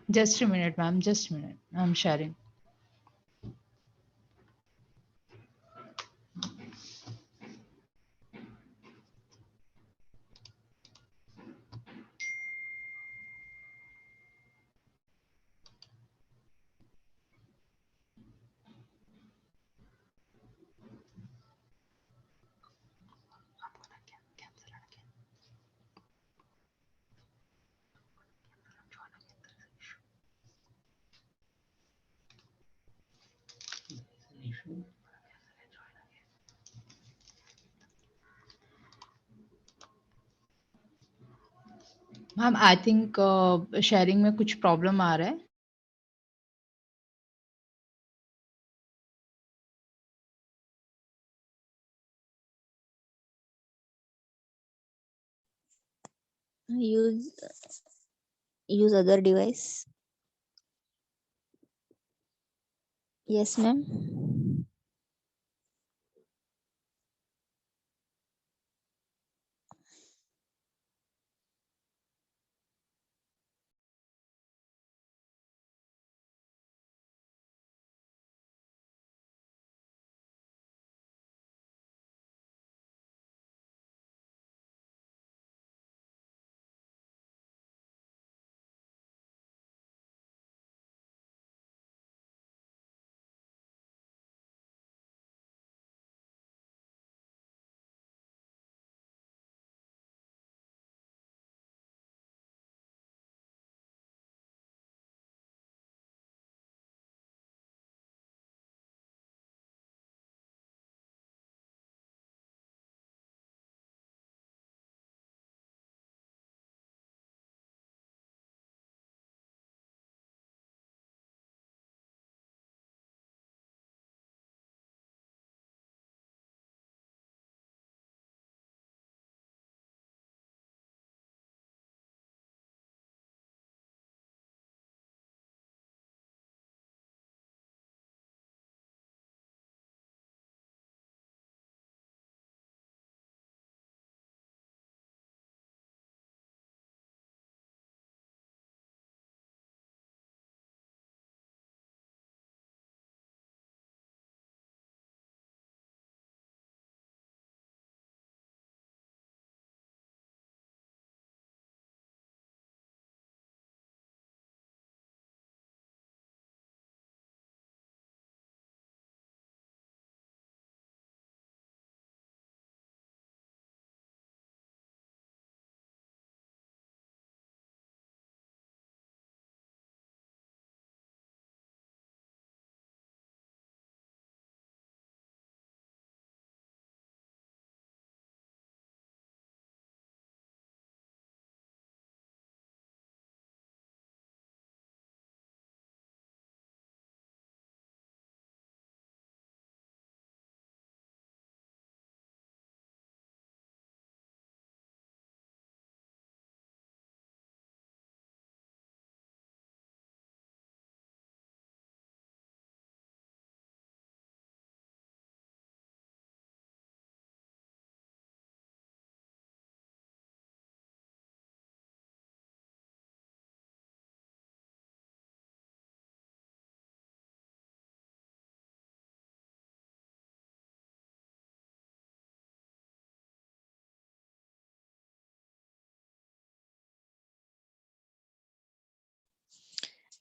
Just a minute, ma'am. Just a minute. I'm sharing. Ma'am I think sharing में कुछ problem आ रहा है. use other device. Yes, ma'am.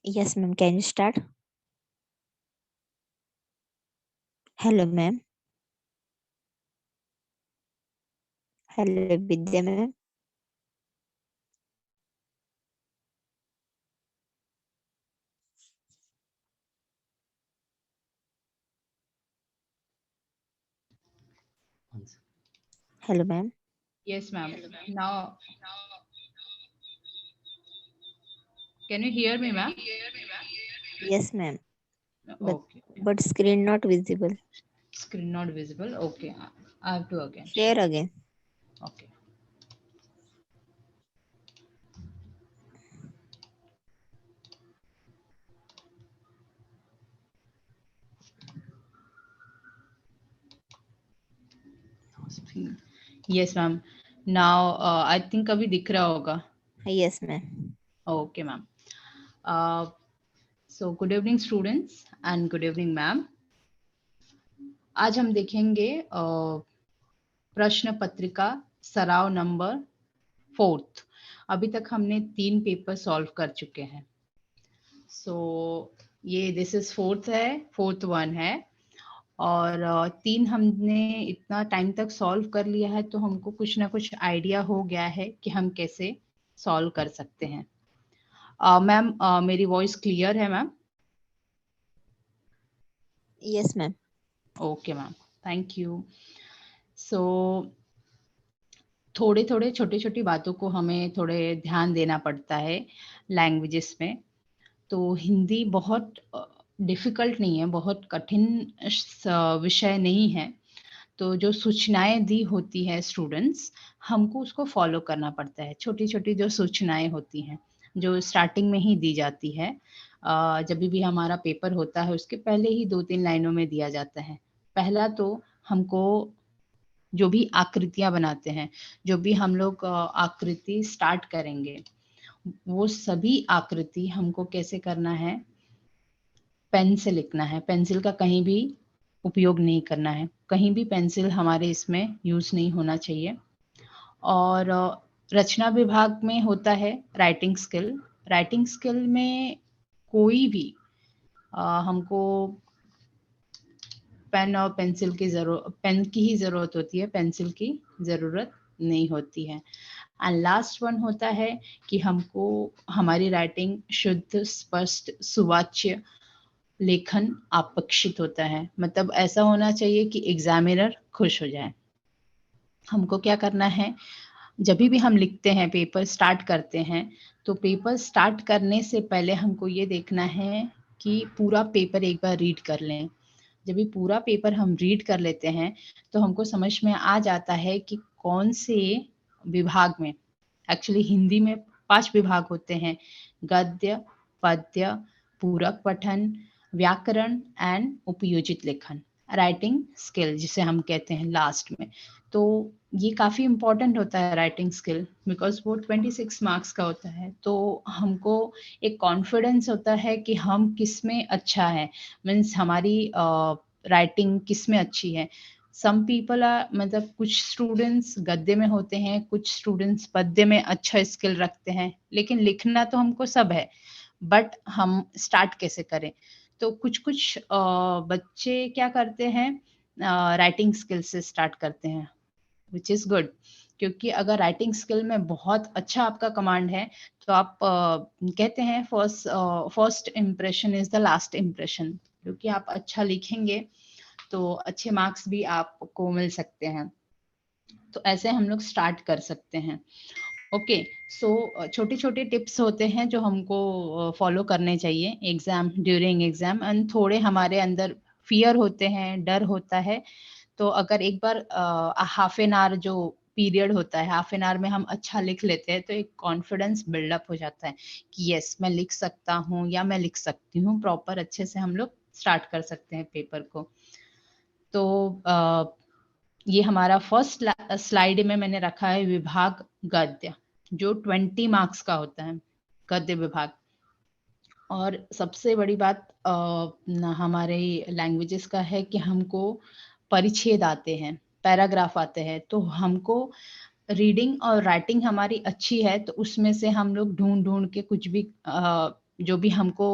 Yes, ma'am. Can you start? Hello, ma'am. Hello, Vidya, ma'am. Hello, ma'am. Yes, ma'am. Now, can you hear me, ma'am? Yes, ma'am. But Okay. but screen not visible. Screen not visible. Okay. I have to again Share share. again. Okay. Yes, ma'am. Now, I think अभी दिख रहा होगा. Yes, ma'am. Okay, ma'am. So good evening students and good evening ma'am. आज हम देखेंगे प्रश्न पत्रिका सराव नंबर 4। अभी तक हमने 3 पेपर सॉल्व कर चुके हैं। सो ये दिस इज 4th है, 4th 1 है और 3 हमने इतना टाइम तक सॉल्व कर लिया है तो हमको कुछ ना कुछ आइडिया हो गया है कि हम कैसे सॉल्व कर सकते हैं। मैम मेरी वॉइस क्लियर है ma'am? Yes, ma'am. Okay ma'am, thank you. So थोड़े थोड़े छोटी छोटी बातों को हमें थोड़े ध्यान देना पड़ता है लैंग्वेजेस में। तो हिंदी बहुत डिफिकल्ट नहीं है, बहुत कठिन विषय नहीं है। तो जो सूचनाएं दी होती है स्टूडेंट्स, हमको उसको फॉलो करना पड़ता है। छोटी छोटी जो सूचनाएं होती हैं जो स्टार्टिंग में ही दी जाती है, जब भी हमारा पेपर होता है उसके पहले ही 2-3 लाइनों में दिया जाता है। पहला तो हमको जो भी आकृतियां बनाते हैं, जो भी हम लोग आकृति स्टार्ट करेंगे, वो सभी आकृति हमको कैसे करना है, पेन से लिखना है। पेंसिल का कहीं भी उपयोग नहीं करना है, कहीं भी पेंसिल हमारे इसमें यूज नहीं होना चाहिए। और रचना विभाग में होता है राइटिंग स्किल। राइटिंग स्किल में कोई भी हमको पेन और पेंसिल की जरूरत, पेन की ही जरूरत होती है, पेंसिल की जरूरत नहीं होती है। एंड लास्ट वन होता है कि हमको हमारी राइटिंग शुद्ध, स्पष्ट, सुवाच्य लेखन अपेक्षित होता है। मतलब ऐसा होना चाहिए कि एग्जामिनर खुश हो जाए। हमको क्या करना है, जब भी हम लिखते हैं, पेपर स्टार्ट करते हैं, तो पेपर स्टार्ट करने से पहले हमको ये देखना है कि पूरा पेपर एक बार रीड कर लें। जब भी पूरा पेपर हम रीड कर लेते हैं तो हमको समझ में आ जाता है कि कौन से विभाग में, एक्चुअली हिंदी में 5 विभाग होते हैं: गद्य, पद्य, पूरक पठन, व्याकरण एंड उपयोजित लेखन, राइटिंग स्किल जिसे हम कहते हैं लास्ट में। तो ये काफ़ी इम्पोर्टेंट होता है राइटिंग स्किल, बिकॉज वो 26 मार्क्स का होता है। तो हमको एक कॉन्फिडेंस होता है कि हम किस में अच्छा है, मीन्स हमारी राइटिंग किस में अच्छी है। सम पीपल आर, मतलब कुछ स्टूडेंट्स गद्य में होते हैं, कुछ स्टूडेंट्स पद्य में अच्छा स्किल रखते हैं, लेकिन लिखना तो हमको सब है, बट हम स्टार्ट कैसे करें। तो कुछ कुछ बच्चे क्या करते हैं, राइटिंग स्किल से स्टार्ट करते हैं, विच इज गुड। क्योंकि अगर राइटिंग स्किल में बहुत अच्छा आपका कमांड है तो आप कहते हैं first impression is the last impression. क्योंकि आप अच्छा लिखेंगे तो अच्छे मार्क्स भी आपको मिल सकते हैं। तो ऐसे हम लोग स्टार्ट कर सकते हैं। ओके, सो छोटे छोटे टिप्स होते हैं जो हमको फॉलो करने चाहिए एग्जाम, ड्यूरिंग एग्जाम। एंड थोड़े हमारे अंदर फियर होते हैं, डर होता है। तो अगर एक बार हाफ एन आवर जो पीरियड होता है, हाफ एन आवर में हम अच्छा लिख लेते हैं तो एक कॉन्फिडेंस बिल्डअप हो जाता है कि यस मैं लिख सकता हूँ या मैं लिख सकती हूँ। प्रॉपर अच्छे से हम लोग स्टार्ट कर सकते हैं पेपर को। तो ये हमारा फर्स्ट स्लाइड में मैंने रखा है विभाग गद्य, जो 20 मार्क्स का होता है, गद्य विभाग। और सबसे बड़ी बात हमारे लैंग्वेजेस का है कि हमको परिच्छेद आते हैं, पैराग्राफ आते हैं। तो हमको रीडिंग और राइटिंग हमारी अच्छी है तो उसमें से हम लोग ढूंढ ढूंढ के कुछ भी जो भी हमको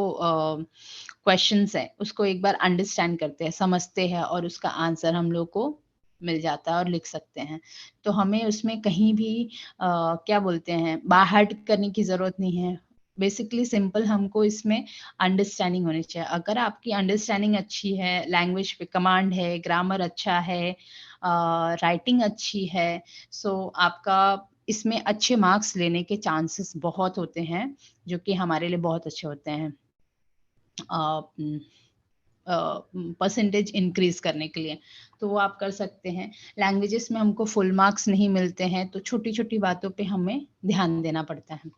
क्वेश्चंस है उसको एक बार अंडरस्टैंड करते हैं, समझते हैं और उसका आंसर हम लोग को मिल जाता है और लिख सकते हैं। तो हमें उसमें कहीं भी क्या बोलते हैं, बाहर करने की जरूरत नहीं है। बेसिकली सिंपल हमको इसमें अंडरस्टैंडिंग होनी चाहिए। अगर आपकी अंडरस्टैंडिंग अच्छी है, लैंग्वेज पे कमांड है, ग्रामर अच्छा है, राइटिंग अच्छी है, सो आपका इसमें अच्छे मार्क्स लेने के चांसेस बहुत होते हैं, जो कि हमारे लिए बहुत अच्छे होते हैं परसेंटेज इंक्रीज करने के लिए। तो वो आप कर सकते हैं। लैंग्वेजेस में हमको फुल मार्क्स नहीं मिलते हैं तो छोटी छोटी बातों पे हमें ध्यान देना पड़ता है।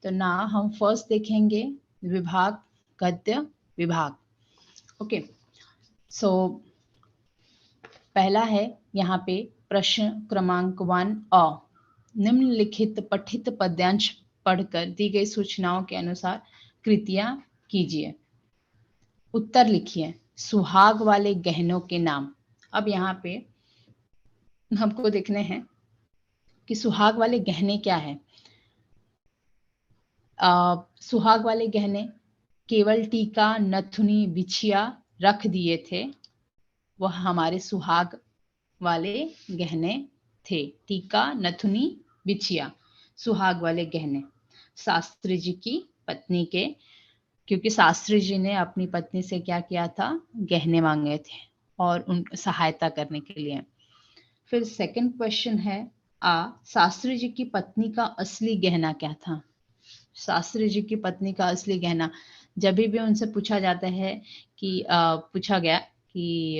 तो ना हम फर्स्ट देखेंगे विभाग, गद्य विभाग। ओके, सो पहला है यहाँ पे प्रश्न क्रमांक 1 निम्नलिखित पठित पद्यांश पढ़कर दी गई सूचनाओं के अनुसार कृतियां कीजिए। उत्तर लिखिए। सुहाग वाले गहनों के नाम। अब यहाँ पे हमको देखने हैं कि सुहाग वाले गहने क्या है। सुहाग वाले गहने केवल टीका, नथुनी, बिछिया रख दिए थे, वह हमारे सुहाग वाले गहने थे। टीका, नथुनी, बिछिया, सुहाग वाले गहने शास्त्री जी की पत्नी के, क्योंकि शास्त्री जी ने अपनी पत्नी से क्या किया था, गहने मांगे थे और उन सहायता करने के लिए। फिर सेकंड क्वेश्चन है, शास्त्री जी की पत्नी का असली गहना क्या था। शास्त्री जी की पत्नी का असली गहना, जब भी उनसे पूछा जाता है कि पूछा गया कि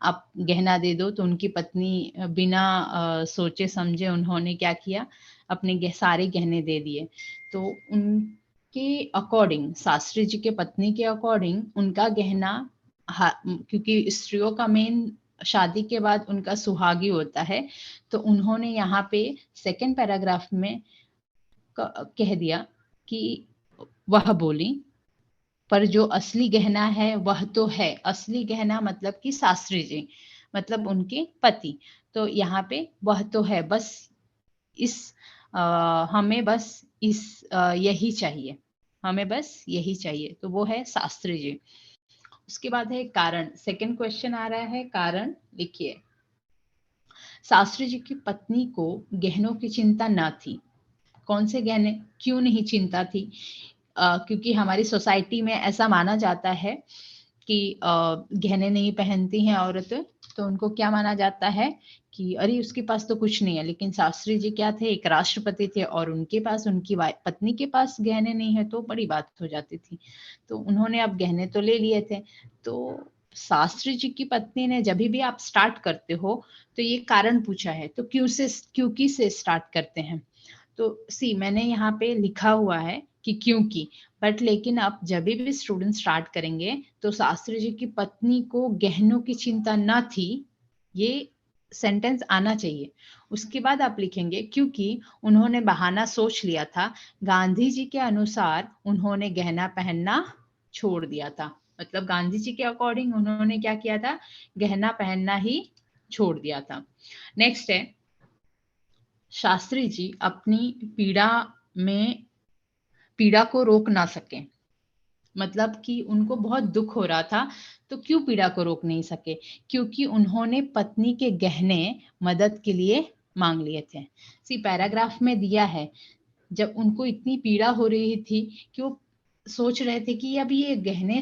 आप गहना दे दो, तो उनकी पत्नी बिना सोचे समझे उन्होंने क्या किया, अपने सारे गहने दे दिए। तो उनके अकॉर्डिंग, शास्त्री जी के पत्नी के अकॉर्डिंग उनका गहना, क्योंकि स्त्रियों का मेन शादी के बाद उनका सुहागी होता है, तो उन्होंने यहाँ पे सेकंड पैराग्राफ में कह दिया कि वह बोली, पर जो असली गहना है वह तो है। असली गहना मतलब कि शास्त्री जी, मतलब उनके पति। तो यहाँ पे वह तो है, बस इस हमें बस यही चाहिए, हमें बस यही चाहिए। तो वो है शास्त्री जी। उसके बाद है कारण। सेकंड क्वेश्चन आ रहा है, कारण लिखिए। शास्त्री जी की पत्नी को गहनों की चिंता न थी। कौन से गहने, क्यों नहीं चिंता थी? क्योंकि हमारी सोसाइटी में ऐसा माना जाता है कि गहने नहीं पहनती हैं औरत, तो उनको क्या माना जाता है कि अरे उसके पास तो कुछ नहीं है। लेकिन शास्त्री जी क्या थे, एक राष्ट्रपति थे और उनके पास, उनकी पत्नी के पास गहने नहीं है तो बड़ी बात हो जाती थी। तो उन्होंने अब गहने तो ले लिए थे। तो शास्त्री जी की पत्नी ने, जब भी आप स्टार्ट करते हो तो ये कारण पूछा है, तो क्योंकि से स्टार्ट करते हैं। तो मैंने यहाँ पे लिखा हुआ है कि क्योंकि, बट लेकिन अब जब भी स्टूडेंट स्टार्ट करेंगे तो शास्त्री जी की पत्नी को गहनों की चिंता न थी, ये सेंटेंस आना चाहिए। उसके बाद आप लिखेंगे क्योंकि उन्होंने बहाना सोच लिया था, गांधी जी के अनुसार उन्होंने गहना पहनना छोड़ दिया था। मतलब गांधी जी के अकॉर्डिंग उन्होंने क्या किया था, गहना पहनना ही छोड़ दिया था। नेक्स्ट है, शास्त्री जी अपनी पीड़ा को रोक ना सके। मतलब कि उनको बहुत दुख हो रहा था, तो क्यों पीड़ा को रोक नहीं सके? क्योंकि उन्होंने पत्नी के गहने मदद के लिए मांग लिए थे। पैराग्राफ में दिया है, जब उनको इतनी पीड़ा हो रही थी कि वो सोच रहे थे कि अब ये गहने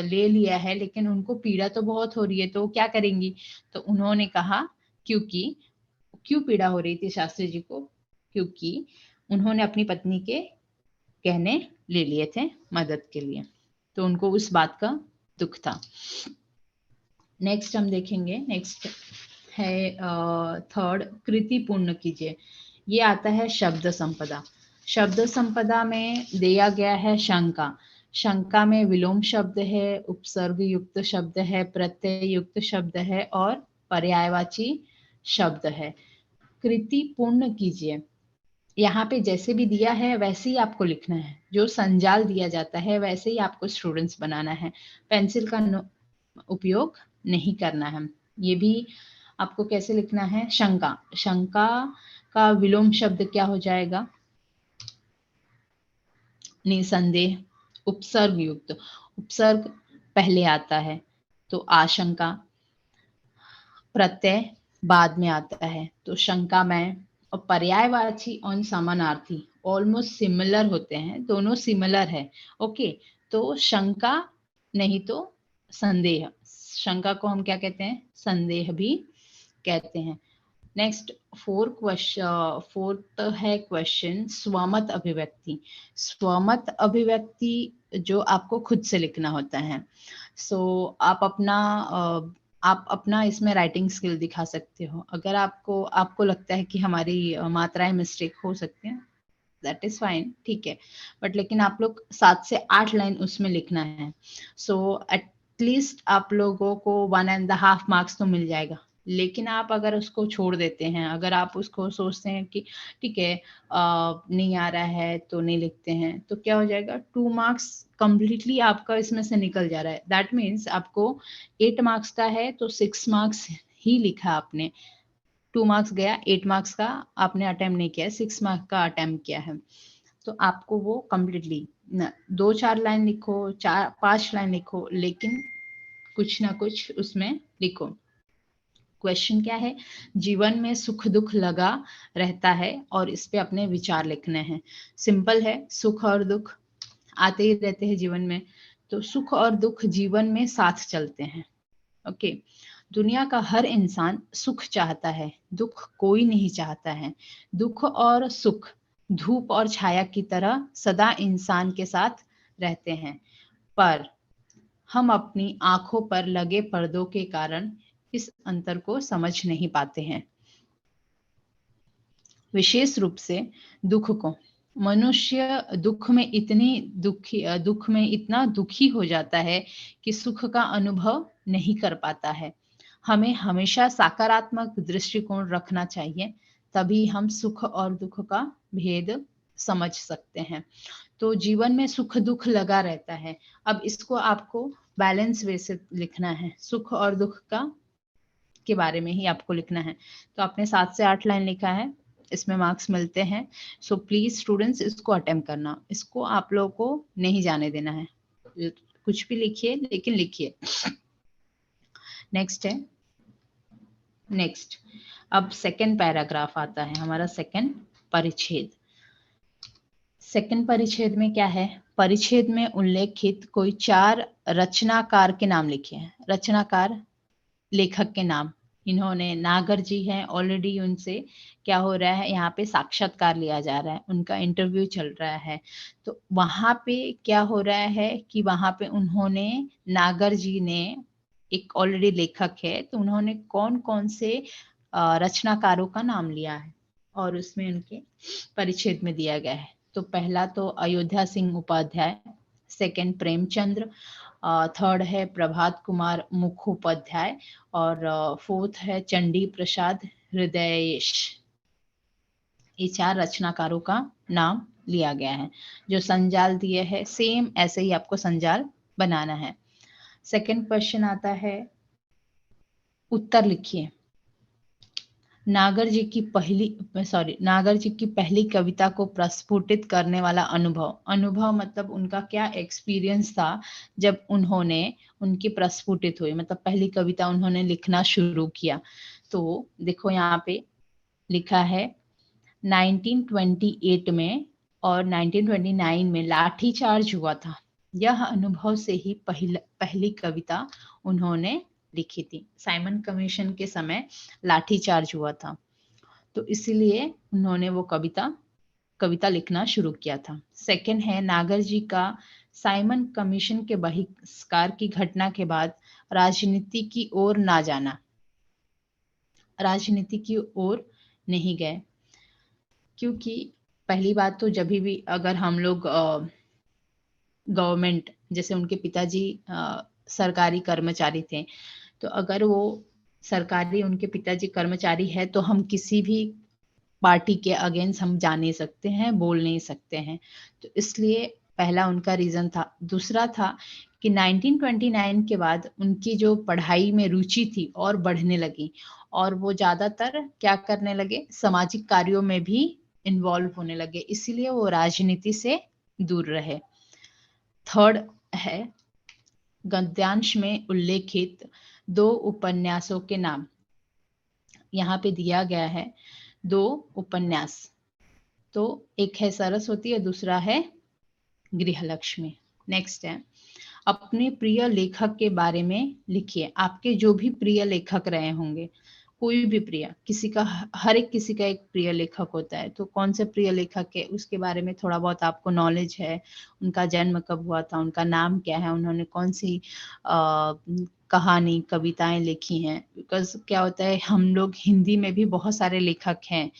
ले लिया है, लेकिन उनको पीड़ा तो बहुत हो रही है, तो वो क्या करेंगी? तो उन्होंने कहा क्यों पीड़ा हो रही थी शास्त्री जी को? क्योंकि उन्होंने अपनी पत्नी के गहने ले लिए थे मदद के लिए, तो उनको उस बात का दुख था। नेक्स्ट हम देखेंगे, नेक्स्ट है थर्ड, कृति पूर्ण कीजिए। ये आता है शब्द संपदा। शब्द संपदा में दिया गया है शंका। शंका में विलोम शब्द है, उपसर्ग युक्त शब्द है, प्रत्यय युक्त शब्द है और पर्यायवाची शब्द है। कृति पूर्ण कीजिए। यहाँ पे जैसे भी दिया है वैसे ही आपको लिखना है, जो संजाल दिया जाता है वैसे ही आपको स्टूडेंट्स बनाना है। पेंसिल का उपयोग नहीं करना है। ये भी आपको कैसे लिखना है, शंका। शंका का विलोम शब्द क्या हो जाएगा? निसंदेह। उपसर्ग युक्त, उपसर्ग पहले आता है तो आशंका, प्रत्यय बाद में आता है तो शंका में। और पर्यायवाची और समानार्थी ऑलमोस्ट सिमिलर होते हैं, दोनों सिमिलर है। ओके, तो शंका नहीं तो संदेह। शंका को हम क्या कहते हैं, संदेह भी कहते हैं। नेक्स्ट फोर्थ है क्वेश्चन, स्वमत अभिव्यक्ति। स्वमत अभिव्यक्ति जो आपको खुद से लिखना होता है। आप अपना इसमें राइटिंग स्किल दिखा सकते हो। अगर आपको लगता है कि हमारी मात्राएं मिस्टेक हो सकती हैं, दैट इज फाइन, ठीक है, बट लेकिन आप लोग 7 से 8 लाइन उसमें लिखना है। एटलीस्ट आप लोगों को 1.5 मार्क्स तो मिल जाएगा लेकिन आप अगर उसको छोड़ देते हैं, अगर आप उसको सोचते हैं कि ठीक है नहीं आ रहा है तो नहीं लिखते हैं, तो क्या हो जाएगा, 2 मार्क्स कंप्लीटली आपका इसमें से निकल जा रहा है। दैट मीन्स आपको 8 मार्क्स का है तो 6 मार्क्स ही लिखा आपने, 2 मार्क्स गया, 8 मार्क्स का आपने अटेम्प्ट नहीं किया, 6 मार्क्स का अटेम्प्ट किया है। तो आपको वो कंप्लीटली 2-4 लाइन लिखो, 4-5 लाइन लिखो, लेकिन कुछ ना कुछ उसमें लिखो। क्वेश्चन क्या है, जीवन में सुख दुख लगा रहता है और इस पे अपने विचार लिखने हैं। सिंपल है, सुख और दुख आते ही रहते हैं जीवन में, तो सुख और दुख जीवन में साथ चलते हैं। ओके, दुनिया का हर इंसान सुख चाहता है, दुख कोई नहीं चाहता है। दुख और सुख धूप और छाया की तरह सदा इंसान के साथ रहते हैं, पर हम अपनी आंखों पर लगे पर्दों के कारण इस अंतर को समझ नहीं पाते हैं। विशेष रूप से दुख को, मनुष्य दुख में इतना दुखी हो जाता है कि सुख का अनुभव नहीं कर पाता है। हमें हमेशा सकारात्मक दृष्टिकोण रखना चाहिए, तभी हम सुख और दुख का भेद समझ सकते हैं। तो जीवन में सुख दुख लगा रहता है, अब इसको आपको बैलेंस वे से लिखना है, सुख और दुख का के बारे में ही आपको लिखना है। तो आपने 7 से 8 लाइन लिखा है, इसमें मार्क्स मिलते हैं। सो प्लीज स्टूडेंट्स इसको अटेम्प्ट करना, इसको आप लोगों को नहीं जाने देना है, कुछ भी लिखिए लेकिन लिखिए। नेक्स्ट है, नेक्स्ट अब सेकंड पैराग्राफ आता है हमारा, सेकंड परिच्छेद। सेकंड परिच्छेद में क्या है, परिच्छेद में उल्लेखित कोई 4 रचनाकार के नाम लिखे हैं। रचनाकार लेखक के नाम, इन्होंने नागर जी हैं, ऑलरेडी उनसे क्या हो रहा है, यहाँ पे साक्षात्कार लिया जा रहा है, उनका इंटरव्यू चल रहा है। तो वहां पे क्या हो रहा है कि वहां पे उन्होंने, नागर जी ने, एक ऑलरेडी लेखक है, तो उन्होंने कौन कौन से रचनाकारों का नाम लिया है और उसमें उनके परिच्छेद में दिया गया है। तो पहला तो अयोध्या सिंह उपाध्याय, सेकंड प्रेमचंद्र, थर्ड है प्रभात कुमार मुखोपाध्याय और फोर्थ है चंडी प्रसाद हृदयेश। ये 4 रचनाकारों का नाम लिया गया है। जो संजाल दिए है सेम ऐसे ही आपको संजाल बनाना है। सेकंड क्वेश्चन आता है, उत्तर लिखिए। नागर जी की पहली कविता को प्रस्फुटित करने वाला अनुभव। अनुभव मतलब उनका क्या एक्सपीरियंस था जब उन्होंने, उनकी प्रस्फुटित हुई मतलब पहली कविता उन्होंने लिखना शुरू किया। तो देखो यहाँ पे लिखा है 1928 में और 1929 में लाठीचार्ज हुआ था। यह अनुभव से ही पहली कविता उन्होंने लिखी थी। साइमन कमीशन के समय लाठीचार्ज हुआ था, तो इसीलिए उन्होंने वो कविता लिखना शुरू किया था। सेकंड है, नागर जी का साइमन कमीशन के बहिष्कार की घटना के बाद राजनीति की ओर ना जाना। राजनीति की ओर नहीं गए, क्योंकि पहली बात तो जब भी अगर हम लोग गवर्नमेंट, जैसे उनके पिताजी सरकारी कर्मचारी थे, तो अगर वो सरकारी उनके पिताजी कर्मचारी है तो हम किसी भी पार्टी के अगेंस्ट हम जा नहीं सकते हैं, बोल नहीं सकते हैं। तो इसलिए पहला उनका रीजन था। दूसरा था कि 1929 के बाद उनकी जो पढ़ाई में रुचि थी और बढ़ने लगी और वो ज्यादातर क्या करने लगे, सामाजिक कार्यों में भी इन्वॉल्व होने लगे, इसीलिए वो राजनीति से दूर रहे। थर्ड है, गद्यांश में उल्लेखित 2 उपन्यासों के नाम। यहाँ पे दिया गया है 2 उपन्यास, तो एक है सरस्वती और दूसरा है गृहलक्ष्मी। नेक्स्ट है, अपने प्रिय लेखक के बारे में लिखिए। आपके जो भी प्रिय लेखक रहे होंगे, कोई भी प्रिय, किसी का, हर एक किसी का एक प्रिय लेखक होता है, तो कौन से प्रिय लेखक है उसके बारे में थोड़ा बहुत आपको नॉलेज है, उनका जन्म कब हुआ था, उनका नाम क्या है, उन्होंने कौन सी कहानी कविताएं लिखी हैं। बिकॉज क्या होता है, हम लोग हिंदी में भी बहुत सारे लेखक हैं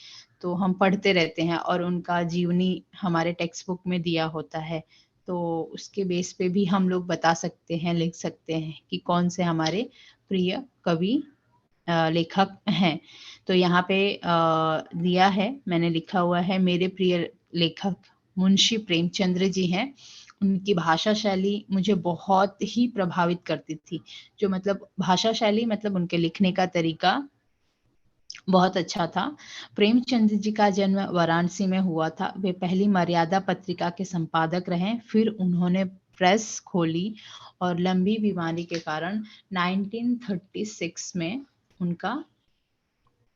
तो हम पढ़ते रहते हैं और उनका जीवनी हमारे टेक्स्ट बुक में दिया होता है, तो उसके बेस पे भी हम लोग बता सकते हैं, लिख सकते हैं कि कौन से हमारे प्रिय कवि लेखक हैं। तो यहाँ पे दिया है, मैंने लिखा हुआ है, मेरे प्रिय लेखक मुंशी प्रेमचंद्र जी हैं। उनकी भाषा शैली मुझे बहुत ही प्रभावित करती थी। जो मतलब भाषा शैली मतलब उनके लिखने का तरीका बहुत अच्छा था। प्रेमचंद जी का जन्म वाराणसी में हुआ था। वे पहली मर्यादा पत्रिका के संपादक रहे, फिर उन्होंने प्रेस खोली और लंबी बीमारी के कारण 1936 में उनका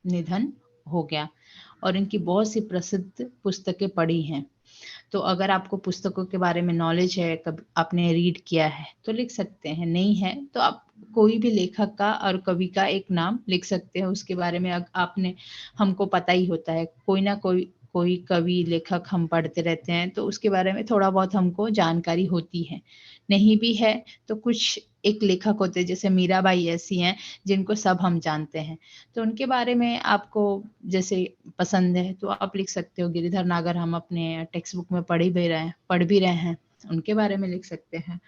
निधन हो गया। और इनकी बहुत सी प्रसिद्ध पुस्तकें पढ़ी हैं। तो अगर आपको पुस्तकों के बारे में नॉलेज है, कब आपने रीड किया है तो लिख सकते हैं, नहीं है तो आप कोई भी लेखक का और कवि का एक नाम लिख सकते हैं। उसके बारे में आपने, हमको पता ही होता है, कोई ना कोई कवि लेखक हम पढ़ते रहते हैं, तो उसके बारे में थोड़ा बहुत हमको जानकारी होती है। नहीं भी है तो कुछ एक लेखक होते हैं, जैसे मीराबाई ऐसी हैं जिनको सब हम जानते हैं, तो उनके बारे में आपको जैसे पसंद है तो आप लिख सकते हो। गिरिधर नागर हम अपने टेक्स्ट बुक में पढ़ भी रहे हैं, उनके बारे में लिख सकते हैं।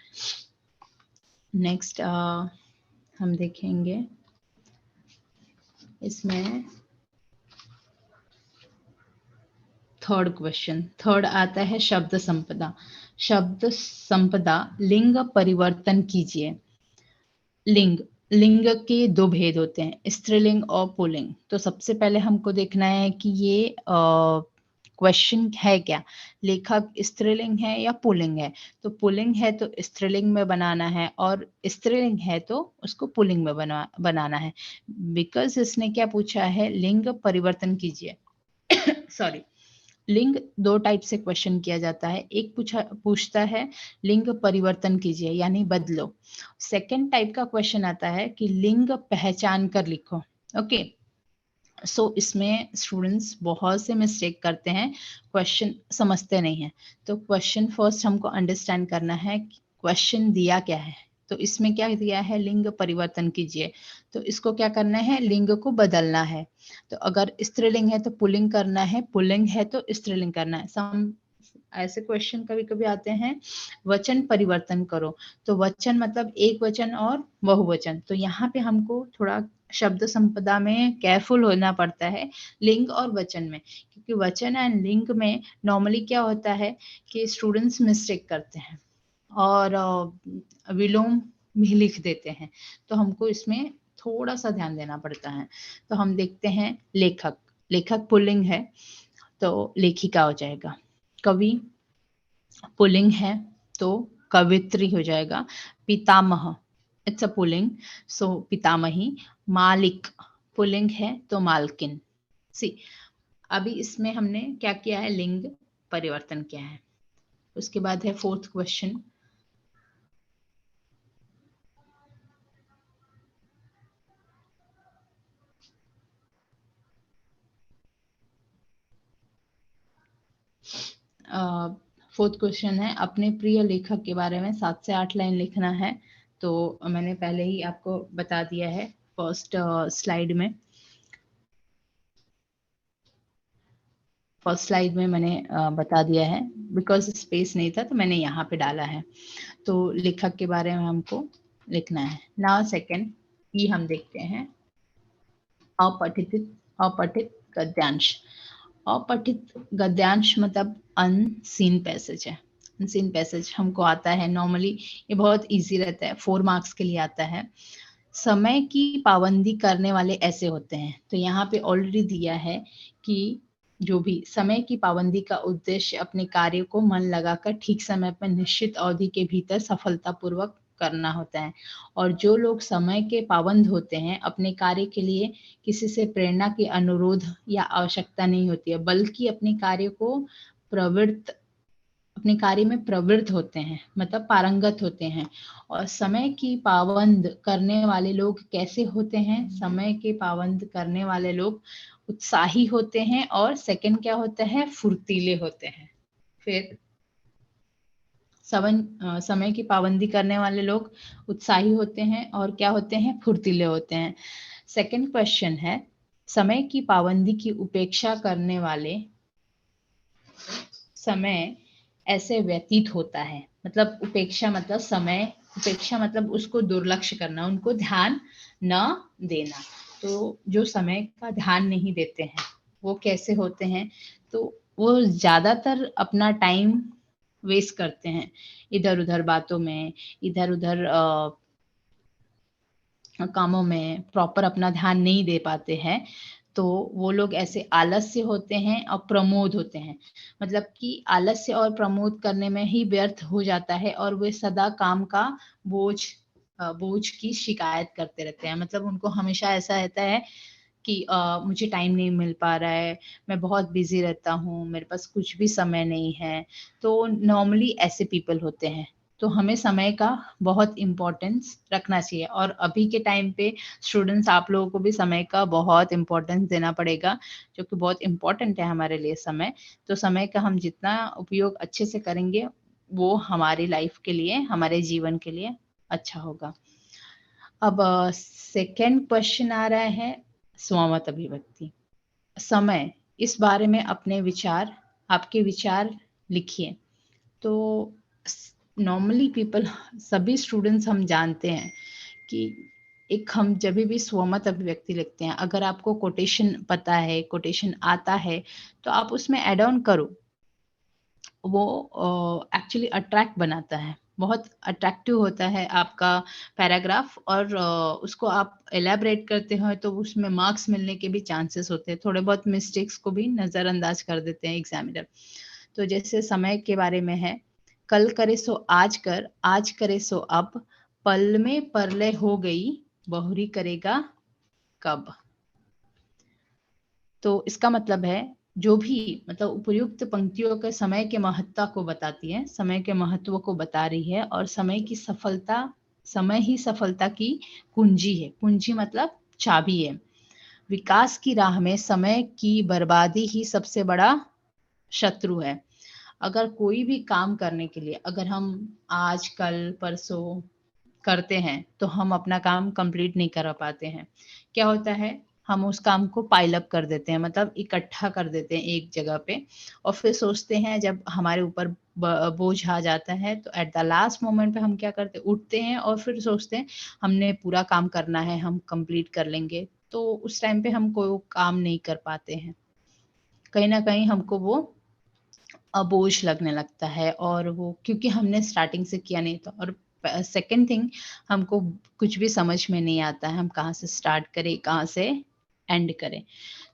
नेक्स्ट हम देखेंगे इसमें थर्ड क्वेश्चन। थर्ड आता है शब्द संपदा। शब्द संपदा, लिंग परिवर्तन कीजिए। लिंग के दो भेद होते हैं, स्त्रीलिंग और पुल्लिंग। तो सबसे पहले हमको देखना है कि ये क्वेश्चन है क्या, लेखक स्त्रीलिंग है या पुल्लिंग है। तो पुल्लिंग है तो स्त्रीलिंग में बनाना है, और स्त्रीलिंग है तो उसको पुल्लिंग में बनाना है। बिकॉज इसने क्या पूछा है, लिंग परिवर्तन कीजिए। सॉरी, लिंग दो टाइप से क्वेश्चन किया जाता है। एक पूछता है लिंग परिवर्तन कीजिए यानी बदलो। सेकंड टाइप का क्वेश्चन आता है कि लिंग पहचान कर लिखो। ओके, सो इसमें स्टूडेंट्स बहुत से मिस्टेक करते हैं, क्वेश्चन समझते नहीं हैं। तो क्वेश्चन फर्स्ट हमको अंडरस्टैंड करना है क्वेश्चन दिया क्या है। तो इसमें क्या दिया है, लिंग परिवर्तन कीजिए, तो इसको क्या करना है, लिंग को बदलना है। तो अगर स्त्रीलिंग है तो पुल्लिंग करना है, पुल्लिंग है तो स्त्रीलिंग करना है। सम ऐसे क्वेश्चन कभी कभी आते हैं, वचन परिवर्तन करो। तो वचन मतलब एक वचन और बहुवचन। तो यहाँ पे हमको थोड़ा शब्द संपदा में केयरफुल होना पड़ता है, लिंग और वचन में, क्योंकि वचन एंड लिंग में नॉर्मली क्या होता है कि स्टूडेंट्स मिस्टेक करते हैं और विलोम भी लिख देते हैं। तो हमको इसमें थोड़ा सा ध्यान देना पड़ता है। तो हम देखते हैं लेखक। लेखक पुल्लिंग है तो लेखिका हो जाएगा। कवि पुल्लिंग है तो कवित्री हो जाएगा। पितामह, इट्स अ पुल्लिंग, सो पितामही। मालिक पुल्लिंग है तो मालकिन। सी, अभी इसमें हमने क्या किया है, लिंग परिवर्तन किया है। उसके बाद है फोर्थ क्वेश्चन। फोर्थ क्वेश्चन है, अपने प्रिय लेखक के बारे में 7 से 8 लाइन लिखना है। तो मैंने पहले ही आपको बता दिया है फर्स्ट स्लाइड में। फर्स्ट स्लाइड में मैंने बता दिया है, बिकॉज स्पेस नहीं था तो मैंने यहाँ पे डाला है। तो लेखक के बारे में हमको लिखना है। नाउ सेकंड ई हम देखते हैं, अपठित गद्यांश। अपठित गद्यांश मतलब अनसीन पैसेज है। अनसीन पैसेज हमको आता है नॉर्मली, ये बहुत इजी रहता है, 4 मार्क्स के लिए आता है। समय की पाबंदी करने वाले ऐसे होते हैं। तो यहाँ पे ऑलरेडी दिया है कि जो भी समय की पाबंदी का उद्देश्य अपने कार्य को मन लगाकर ठीक समय पर निश्चित अवधि के भीतर सफलतापूर्वक करना होता है। और जो लोग समय के पाबंद होते हैं, अपने कार्य के लिए किसी से प्रेरणा की अनुरोध या आवश्यकता नहीं होती है, बल्कि अपने कार्य में प्रवृत्त होते हैं, मतलब पारंगत होते हैं। और समय की पाबंद करने वाले लोग कैसे होते हैं, समय के पाबंद करने वाले लोग उत्साही होते हैं, और सेकंड क्या होता है, फुर्तीले होते हैं। फिर समय की पाबंदी करने वाले लोग उत्साही होते हैं और क्या होते हैं, फुर्तीले होते हैं। सेकंड क्वेश्चन है, समय की पाबंदी की उपेक्षा करने वाले समय ऐसे व्यतीत होता है। मतलब उपेक्षा मतलब उसको दुर्लक्ष्य करना, उनको ध्यान न देना। तो जो समय का ध्यान नहीं देते हैं वो कैसे होते हैं, तो वो ज्यादातर अपना टाइम वेस्ट करते हैं इधर उधर बातों में, इधर उधर कामों में प्रॉपर अपना ध्यान नहीं दे पाते हैं। तो वो लोग ऐसे आलस्य होते हैं और प्रमोद होते हैं, मतलब कि आलस्य और प्रमोद करने में ही व्यर्थ हो जाता है और वे सदा काम का बोझ की शिकायत करते रहते हैं। मतलब उनको हमेशा ऐसा रहता है कि मुझे टाइम नहीं मिल पा रहा है, मैं बहुत बिजी रहता हूँ, मेरे पास कुछ भी समय नहीं है। तो नॉर्मली ऐसे पीपल होते हैं। तो हमें समय का बहुत इम्पोर्टेंस रखना चाहिए और अभी के टाइम पे स्टूडेंट्स आप लोगों को भी समय का बहुत इम्पोर्टेंस देना पड़ेगा, जो कि बहुत इम्पोर्टेंट है हमारे लिए समय। तो समय का हम जितना उपयोग अच्छे से करेंगे वो हमारी लाइफ के लिए, हमारे जीवन के लिए अच्छा होगा। अब सेकंड क्वेश्चन आ रहा है स्वामत अभिव्यक्ति। समय, इस बारे में अपने विचार, आपके विचार लिखिए। तो नॉर्मली पीपल, सभी स्टूडेंट्स हम जानते हैं कि एक हम जब भी स्वमत अभिव्यक्ति लिखते हैं, अगर आपको कोटेशन पता है, कोटेशन आता है, तो आप उसमें एड ऑन करो। वो एक्चुअली अट्रैक्ट बनाता है, बहुत अट्रैक्टिव होता है आपका पैराग्राफ, और उसको आप एलैबोरेट करते हो तो उसमें मार्क्स मिलने के भी चांसेस होते हैं। थोड़े बहुत मिस्टेक्स को भी नज़रअंदाज कर देते हैं एग्जामिनर। तो जैसे समय के बारे में है, कल करे सो आज कर, आज करे सो अब, पल में परलय हो गई, बहुरी करेगा कब। तो इसका मतलब है, जो भी मतलब उपयुक्त पंक्तियों के समय के महत्ता को बताती है, समय के महत्व को बता रही है, और समय की सफलता, समय ही सफलता की कुंजी है। कुंजी मतलब चाबी है। विकास की राह में समय की बर्बादी ही सबसे बड़ा शत्रु है। अगर कोई भी काम करने के लिए अगर हम आज कल परसों करते हैं तो हम अपना काम कंप्लीट नहीं कर पाते हैं। क्या होता है, हम उस काम को पाइल अप कर देते हैं, मतलब इकट्ठा कर देते हैं एक जगह पे, और फिर सोचते हैं जब हमारे ऊपर बोझ आ जाता है तो एट द लास्ट मोमेंट पे हम क्या करते हैं, उठते हैं और फिर सोचते हैं हमने पूरा काम करना है, हम कंप्लीट कर लेंगे। तो उस टाइम पे हम कोई काम नहीं कर पाते हैं, कहीं ना कहीं हमको वो बोझ लगने लगता है, और वो क्योंकि हमने स्टार्टिंग से किया नहीं था। और सेकंड थिंग, हमको कुछ भी समझ में नहीं आता है, हम कहाँ से स्टार्ट करें, कहाँ से एंड करें।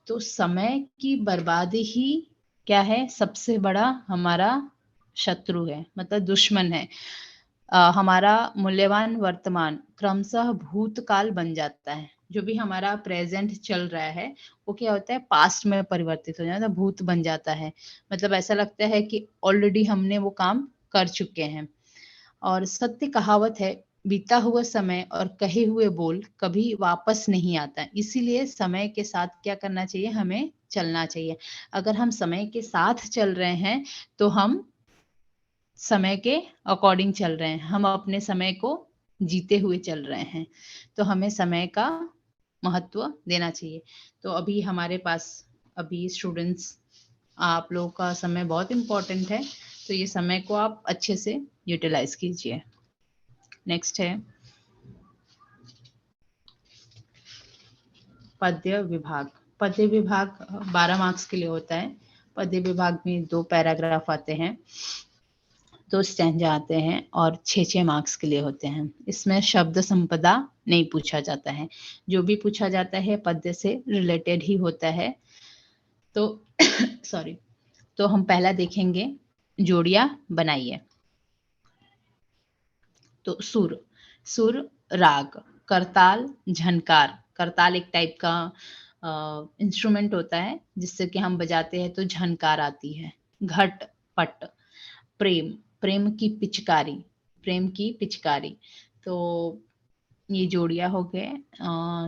तो समय की बर्बादी ही क्या है, सबसे बड़ा हमारा शत्रु है, मतलब दुश्मन है। हमारा मूल्यवान वर्तमान क्रमशः भूतकाल बन जाता है। जो भी हमारा प्रेजेंट चल रहा है वो क्या होता है, पास्ट में परिवर्तित हो जाता है, भूत बन जाता है। मतलब ऐसा लगता है कि ऑलरेडी हमने वो काम कर चुके हैं। और सत्य कहावत है, बीता हुआ समय और कहे हुए बोल कभी वापस नहीं आता। इसीलिए समय के साथ क्या करना चाहिए, हमें चलना चाहिए। अगर हम समय के साथ चल रहे हैं तो हम समय के अकॉर्डिंग चल रहे हैं, हम अपने समय को जीते हुए चल रहे हैं। तो हमें समय का महत्व देना चाहिए। तो अभी हमारे पास, अभी स्टूडेंट्स, आप लोगों का समय बहुत इम्पोर्टेंट है, तो ये समय को आप अच्छे से यूटिलाइज कीजिए। नेक्स्ट है पद्य विभाग। पद्य विभाग 12 मार्क्स के लिए होता है। पद्य विभाग में 2 पैराग्राफ आते हैं, 2 स्टैंजा आते हैं और 6 मार्क्स के लिए होते हैं। इसमें शब्द संपदा नहीं पूछा जाता है, जो भी पूछा जाता है पद्य से रिलेटेड ही होता है। तो सॉरी, तो हम पहला देखेंगे, जोड़ियां बनाइए। तो सुर, सुर राग, करताल झनकार। करताल एक टाइप का इंस्ट्रूमेंट होता है जिससे कि हम बजाते हैं तो झनकार आती है। घट पट, प्रेम, प्रेम की पिचकारी, प्रेम की पिचकारी। तो ये जोड़ियां हो गए।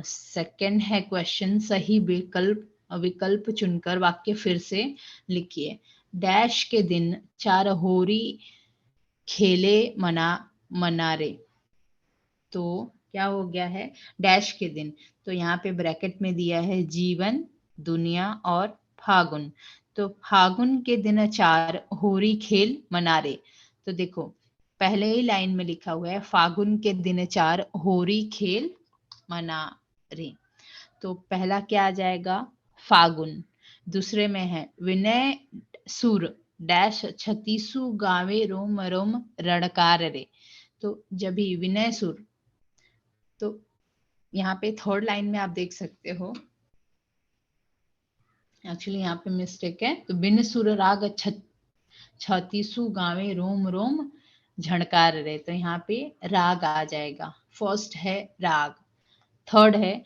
सेकंड है क्वेश्चन, सही विकल्प विकल्प चुनकर वाक्य फिर से लिखिए। डैश के दिन चार होरी खेले मनारे। तो क्या हो गया है, डैश के दिन, तो यहाँ पे ब्रैकेट में दिया है जीवन, दुनिया और फागुन। तो फागुन के दिन चार होरी खेल मनारे। तो देखो पहले ही लाइन में लिखा हुआ है फागुन के दिन चार होरी खेल मनारे। तो पहला क्या आ जाएगा, फागुन। दूसरे में है विनय सुर डैश छत्तीसु गावे रोम रोम रणकार रे। तो जब भी विनय सुर, तो यहाँ पे थर्ड लाइन में आप देख सकते हो, एक्चुअली यहाँ पे मिस्टेक है। तो बिन सुर राग छत्तीसु गावे रोम रोम झणकार रे, तो यहाँ पे राग आ जाएगा। फर्स्ट है राग। थर्ड है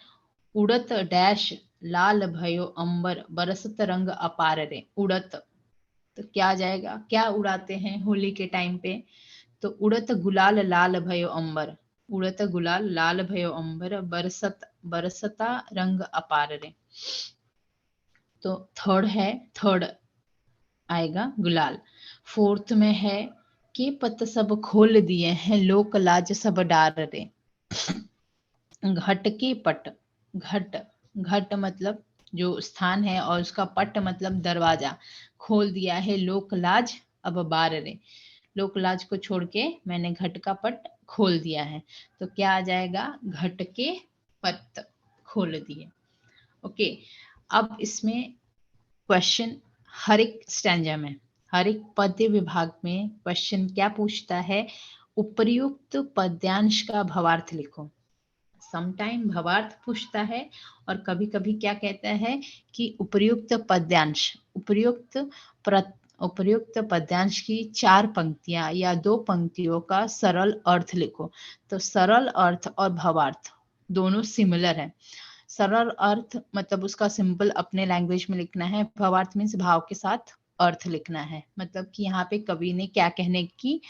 उड़त डैश लाल भयो अंबर बरसत रंग अपार रे। उड़त, तो क्या आ जाएगा, क्या उड़ाते हैं होली के टाइम पे, तो उड़त गुलाल लाल भयो अंबर, उड़त गुलाल लाल भयो अंबर बरसता रंग अपार रे। तो थर्ड है, थर्ड आएगा गुलाल। फोर्थ में है कि पत सब खोल दिए हैं लोक लाज सब डार रे। घट के पट, घट, घट मतलब जो स्थान है, और उसका पट मतलब दरवाजा, खोल दिया है लोक लाज अब बार रे। लोक लाज को छोड़ के मैंने घट का पट खोल दिया है। तो क्या आ जाएगा, घट के पट खोल दिए। ओके, अब इसमें क्वेश्चन हर एक स्टैंजा में, हर एक पद्य विभाग में क्वेश्चन क्या पूछता है, उपर्युक्त पद्यांश का भवार्थ लिखो। समटाइम भवार्थ पूछता है, और कभी कभी क्या कहता है कि उपर्युक्त पद्यांश, उपर्युक्त पद्यांश की 4 पंक्तियां या 2 पंक्तियों का सरल अर्थ लिखो। तो सरल अर्थ और भवार्थ दोनों सिमिलर है। सरल अर्थ मतलब उसका सिंपल अपने लैंग्वेज में लिखना है, भावार्थ मीन्स भाव के साथ अर्थ लिखना है। मतलब कि यहाँ पे कवि ने क्या कहने की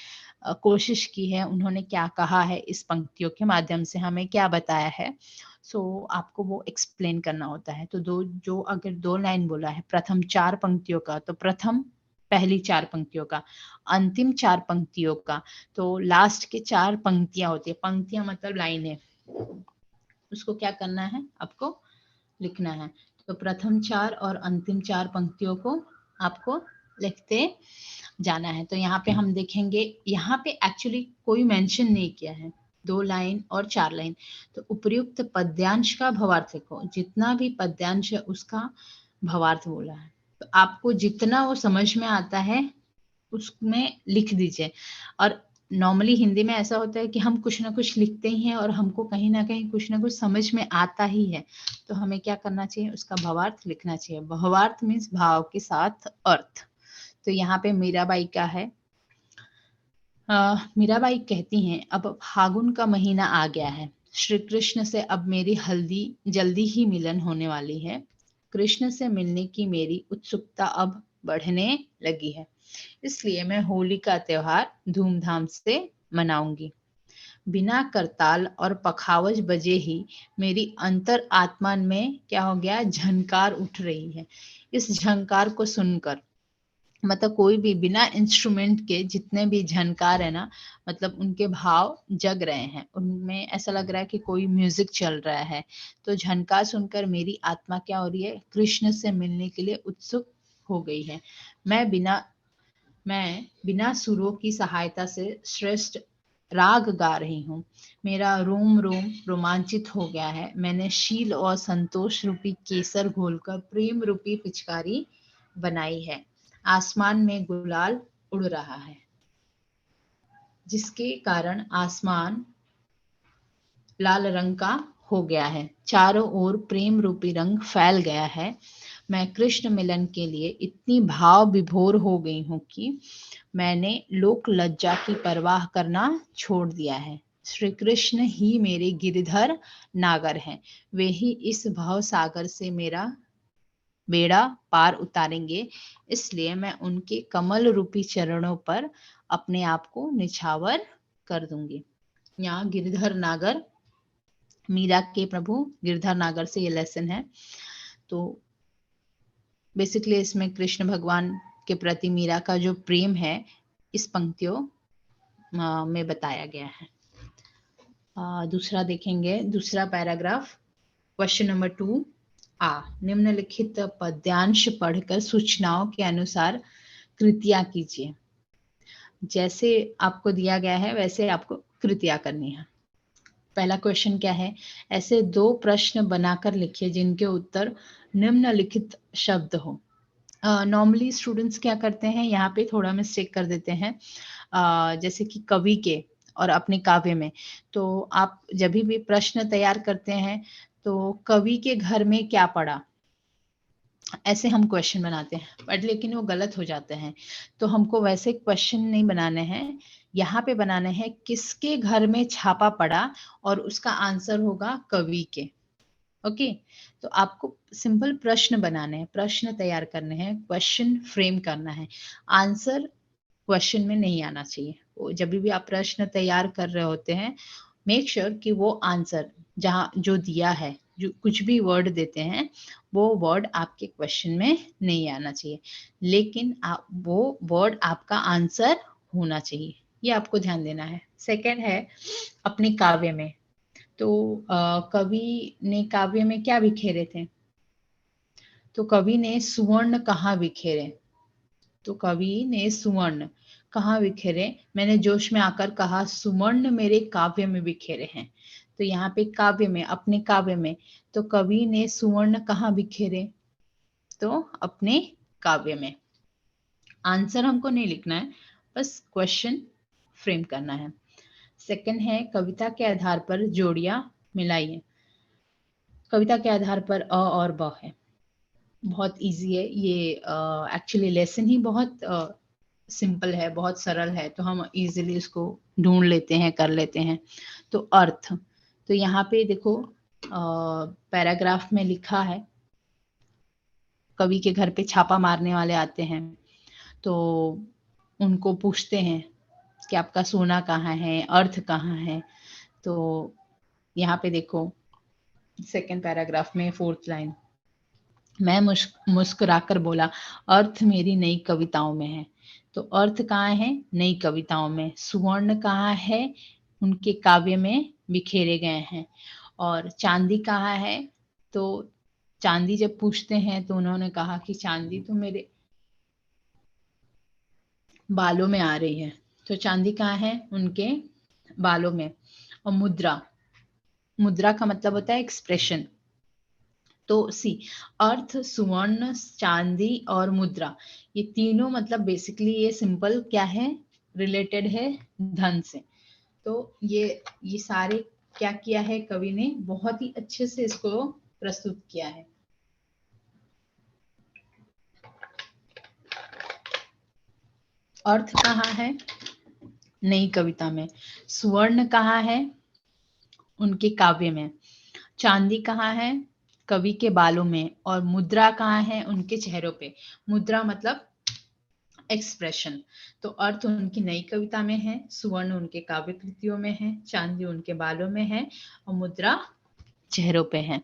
कोशिश की है, उन्होंने क्या कहा है, इस पंक्तियों के माध्यम से हमें क्या बताया है, सो आपको वो एक्सप्लेन करना होता है। तो जो अगर 2 लाइन बोला है प्रथम 4 पंक्तियों का, तो प्रथम पहली 4 पंक्तियों का, अंतिम 4 पंक्तियों का, तो लास्ट के 4 पंक्तियां होती है। पंक्तियां मतलब लाइनें, उसको क्या करना है, आपको लिखना है। तो प्रथम 4 और अंतिम 4 पंक्तियों को आपको लिखते जाना है। तो यहाँ पे हम देखेंगे, यहाँ पे एक्चुअली कोई मेंशन नहीं किया है, 2 लाइन और 4 लाइन। तो उपर्युक्त पद्यांश का भवार्थ लिखो, जितना भी पद्यांश है उसका भवार्थ बोला है। तो आपको जितना वो समझ में आता है उसमें लिख दीजिए। और नॉर्मली हिंदी में ऐसा होता है कि हम कुछ ना कुछ लिखते ही हैं और हमको कहीं ना कहीं कुछ ना कुछ समझ में आता ही है, तो हमें क्या करना चाहिए, उसका भावार्थ लिखना चाहिए। भावार्थ मीन्स भाव के साथ अर्थ। तो यहाँ पे मीराबाई का है, मीराबाई कहती हैं, अब फागुन का महीना आ गया है, श्री कृष्ण से अब मेरी जल्दी ही मिलन होने वाली है। कृष्ण से मिलने की मेरी उत्सुकता अब बढ़ने लगी है, इसलिए मैं होली का त्योहार धूमधाम से मनाऊंगी। बिना करताल और पखावज बजे ही मेरी अंतर आत्मा में क्या हो गया, झनकार उठ रही है। इस झनकार को सुनकर, मतलब कोई भी बिना इंस्ट्रूमेंट के जितने भी झनकार है ना, मतलब उनके भाव जग रहे हैं, उनमें ऐसा लग रहा है कि कोई म्यूजिक चल रहा है। तो झनकार सुनकर मेरी आत्मा क्या हो रही है, कृष्ण से मिलने के लिए उत्सुक हो गई है। मैं बिना सुरों की सहायता से श्रेष्ठ राग गा रही हूँ। मेरा रोम रोम रोमांचित हो गया है। मैंने शील और संतोष रूपी केसर घोलकर प्रेम रूपी पिचकारी बनाई है। आसमान में गुलाल उड़ रहा है, जिसके कारण आसमान लाल रंग का हो गया है। चारों ओर प्रेम रूपी रंग फैल गया है। मैं कृष्ण मिलन के लिए इतनी भाव विभोर हो गई हूँ कि मैंने लोक लज्जा की परवाह करना छोड़ दिया है। श्री कृष्ण ही मेरे गिरधर नागर हैं। वे ही इस भव सागर से मेरा बेड़ा पार उतारेंगे। इसलिए मैं उनके कमल रूपी चरणों पर अपने आप को निछावर कर दूंगी। यहाँ गिरधर नागर, मीरा के प्रभु गिरधर नागर से ये लेसन है। तो बेसिकली इसमें कृष्ण भगवान के प्रति मीरा का जो प्रेम है इस पंक्तियों में बताया गया है। दूसरा देखेंगे, दूसरा पैराग्राफ, क्वेश्चन नंबर 2 आ, निम्नलिखित पद्यांश पढ़कर सूचनाओं के अनुसार कृतियां कीजिए। जैसे आपको दिया गया है वैसे आपको कृतियां करनी है। पहला क्वेश्चन क्या है, ऐसे 2 प्रश्न बनाकर लिखिए जिनके उत्तर निम्नलिखित शब्द हो। नॉर्मली स्टूडेंट्स क्या करते हैं, यहाँ पे थोड़ा मिस्टेक कर देते हैं, जैसे कि कवि के और अपने काव्य में। तो आप जब भी प्रश्न तैयार करते हैं तो कवि के घर में क्या पड़ा, ऐसे हम क्वेश्चन बनाते हैं, बट लेकिन वो गलत हो जाते हैं। तो हमको वैसे क्वेश्चन नहीं बनाने हैं, यहाँ पे बनाने हैं किसके घर में छापा पड़ा और उसका आंसर होगा कवि के। ओके, तो आपको सिंपल प्रश्न बनाने हैं, प्रश्न तैयार करने हैं, क्वेश्चन फ्रेम करना है, आंसर क्वेश्चन में नहीं आना चाहिए। जब भी आप प्रश्न तैयार कर रहे होते हैं, मेक श्योर कि वो आंसर जहाँ जो दिया है, जो कुछ भी वर्ड देते हैं, वो वर्ड आपके क्वेश्चन में नहीं आना चाहिए, लेकिन वो वर्ड आपका आंसर होना चाहिए, ये आपको ध्यान देना है। सेकंड है अपने काव्य में। तो कवि ने काव्य में क्या बिखेरे थे, तो कवि ने सुवर्ण कहाँ बिखेरे, तो कवि ने सुवर्ण कहाँ बिखेरे, मैंने जोश में आकर कहा सुवर्ण मेरे काव्य में बिखेरे हैं। तो यहाँ पे काव्य में, अपने काव्य में, तो कवि ने सुवर्ण कहाँ बिखेरे, तो अपने काव्य में। आंसर हमको नहीं लिखना है, बस क्वेश्चन फ्रेम करना है। सेकंड है कविता के आधार पर जोड़ियां मिलाइए। कविता के आधार पर अ और ब है, बहुत इजी है ये। एक्चुअली लेसन ही बहुत सिंपल है, बहुत सरल है, तो हम इजीली इसको ढूंढ लेते हैं, कर लेते हैं। तो अर्थ, तो यहाँ पे देखो पैराग्राफ में लिखा है, कवि के घर पे छापा मारने वाले आते हैं, तो उनको पूछते हैं कि आपका सोना कहाँ है, अर्थ कहाँ है। तो यहाँ पे देखो सेकेंड पैराग्राफ में 4th लाइन, मैं मुस्कुराकर बोला अर्थ मेरी नई कविताओं में है। तो अर्थ कहाँ है, नई कविताओं में। सुवर्ण कहाँ है, उनके काव्य में बिखेरे गए हैं। और चांदी कहाँ है, तो चांदी जब पूछते हैं तो उन्होंने कहा कि चांदी तो मेरे बालों में आ रही है। तो चांदी कहाँ है, उनके बालों में। और मुद्रा, मुद्रा का मतलब होता है एक्सप्रेशन। तो सी, अर्थ, सुवर्ण, चांदी और मुद्रा, ये तीनों मतलब बेसिकली ये सिंपल क्या है, रिलेटेड है धन से। तो ये सारे क्या किया है कवि ने, बहुत ही अच्छे से इसको प्रस्तुत किया है। अर्थ कहाँ है, नई कविता में। सुवर्ण कहाँ है, उनके काव्य में। चांदी कहाँ है, कवि के बालों में। और मुद्रा कहाँ है, उनके चेहरों पे। मुद्रा मतलब एक्सप्रेशन। तो अर्थ उनकी नई कविता में है, सुवर्ण उनके काव्य कृतियों में है, चांदी उनके बालों में है, और मुद्रा चेहरों पे है।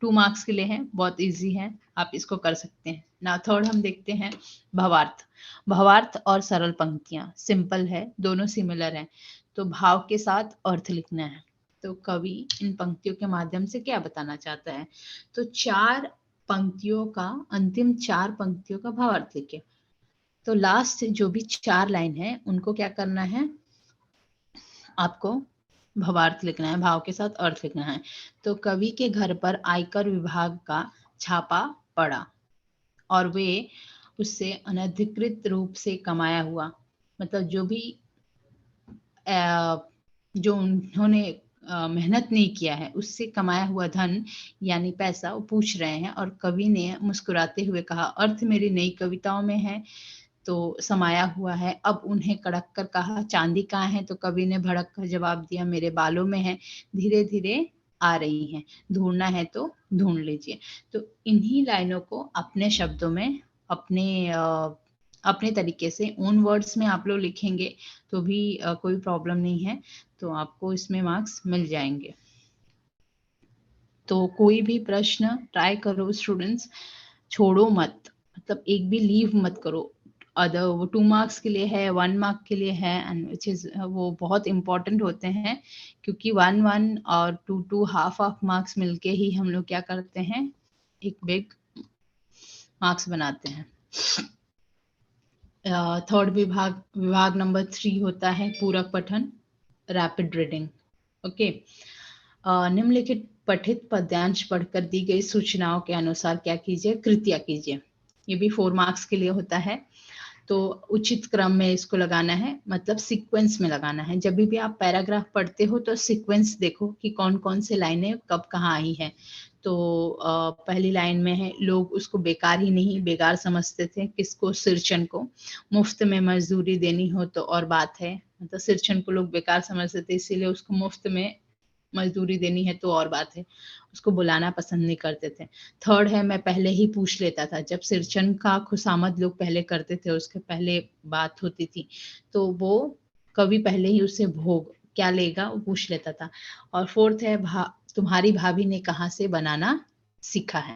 2 मार्क्स के लिए है, बहुत इजी है, आप इसको कर सकते हैं ना। थर्ड हम देखते हैं भावार्थ। भावार्थ और सरल पंक्तियां सिंपल है, दोनों सिमिलर हैं। तो भाव के साथ अर्थ लिखना है। तो कवि इन पंक्तियों के माध्यम से क्या बताना चाहता है, तो 4 पंक्तियों का, अंतिम 4 पंक्तियों का भावार्थ लिखे। तो लास्ट जो भी 4 लाइन है उनको क्या करना है, आपको भावार्थ लिखना है, भाव के साथ अर्थ लिखना है। तो कवि के घर पर आयकर विभाग का छापा पड़ा और वे उससे अनधिकृत रूप से कमाया हुआ, मतलब जो भी जो उन्होंने मेहनत नहीं किया है उससे कमाया हुआ धन यानी पैसा वो पूछ रहे हैं। और कवि ने मुस्कुराते हुए कहा अर्थ मेरी नई कविताओं में है, तो समाया हुआ है। अब उन्हें कड़क कर कहा चांदी कहाँ है, तो कवि ने भड़क कर जवाब दिया मेरे बालों में है, धीरे धीरे आ रही हैं, ढूंढना है तो ढूंढ लीजिए। तो इन्हीं लाइनों को अपने शब्दों में, अपने तरीके से ओन वर्ड्स में आप लोग लिखेंगे तो भी कोई प्रॉब्लम नहीं है, तो आपको इसमें मार्क्स मिल जाएंगे। तो कोई भी प्रश्न ट्राई करो स्टूडेंट्स, छोड़ो मत, मतलब एक भी लीव मत करो। अदर वो 2 मार्क्स के लिए है, 1 मार्क के लिए है, एंड विच इज वो बहुत इंपॉर्टेंट होते हैं, क्योंकि 1 और 2 हाफ मार्क्स मिलके ही हम लोग क्या करते हैं, एक बिग मार्क्स बनाते हैं। थर्ड विभाग नंबर 3 होता है पूरक पठन, रैपिड रीडिंग। ओके, निम्नलिखित पठित पद्यांश पढ़कर दी गई सूचनाओं के अनुसार क्या कीजिए, कृत्या कीजिए। ये भी 4 मार्क्स के लिए होता है। तो उचित क्रम में इसको लगाना है, मतलब सीक्वेंस में लगाना है। जब भी आप पैराग्राफ पढ़ते हो तो सीक्वेंस देखो कि कौन कौन से लाइनें कब कहाँ आई है। तो पहली लाइन में है, लोग उसको बेकार ही नहीं बेगार समझते थे। किसको? सिरचन को। मुफ्त में मजदूरी देनी हो तो और बात है, मतलब सिरचन को लोग बेकार समझते थे, इसीलिए उसको मुफ्त में मजदूरी देनी है तो और बात है, उसको बुलाना पसंद नहीं करते थे। थर्ड है, मैं पहले ही पूछ लेता था। जब सिरचन का खुशामद लोग पहले करते थे, उसके पहले बात होती थी, तो वो कवि पहले ही उससे भोग क्या लेगा वो पूछ लेता था। और फोर्थ है, तुम्हारी भाभी ने कहाँ से बनाना सीखा है।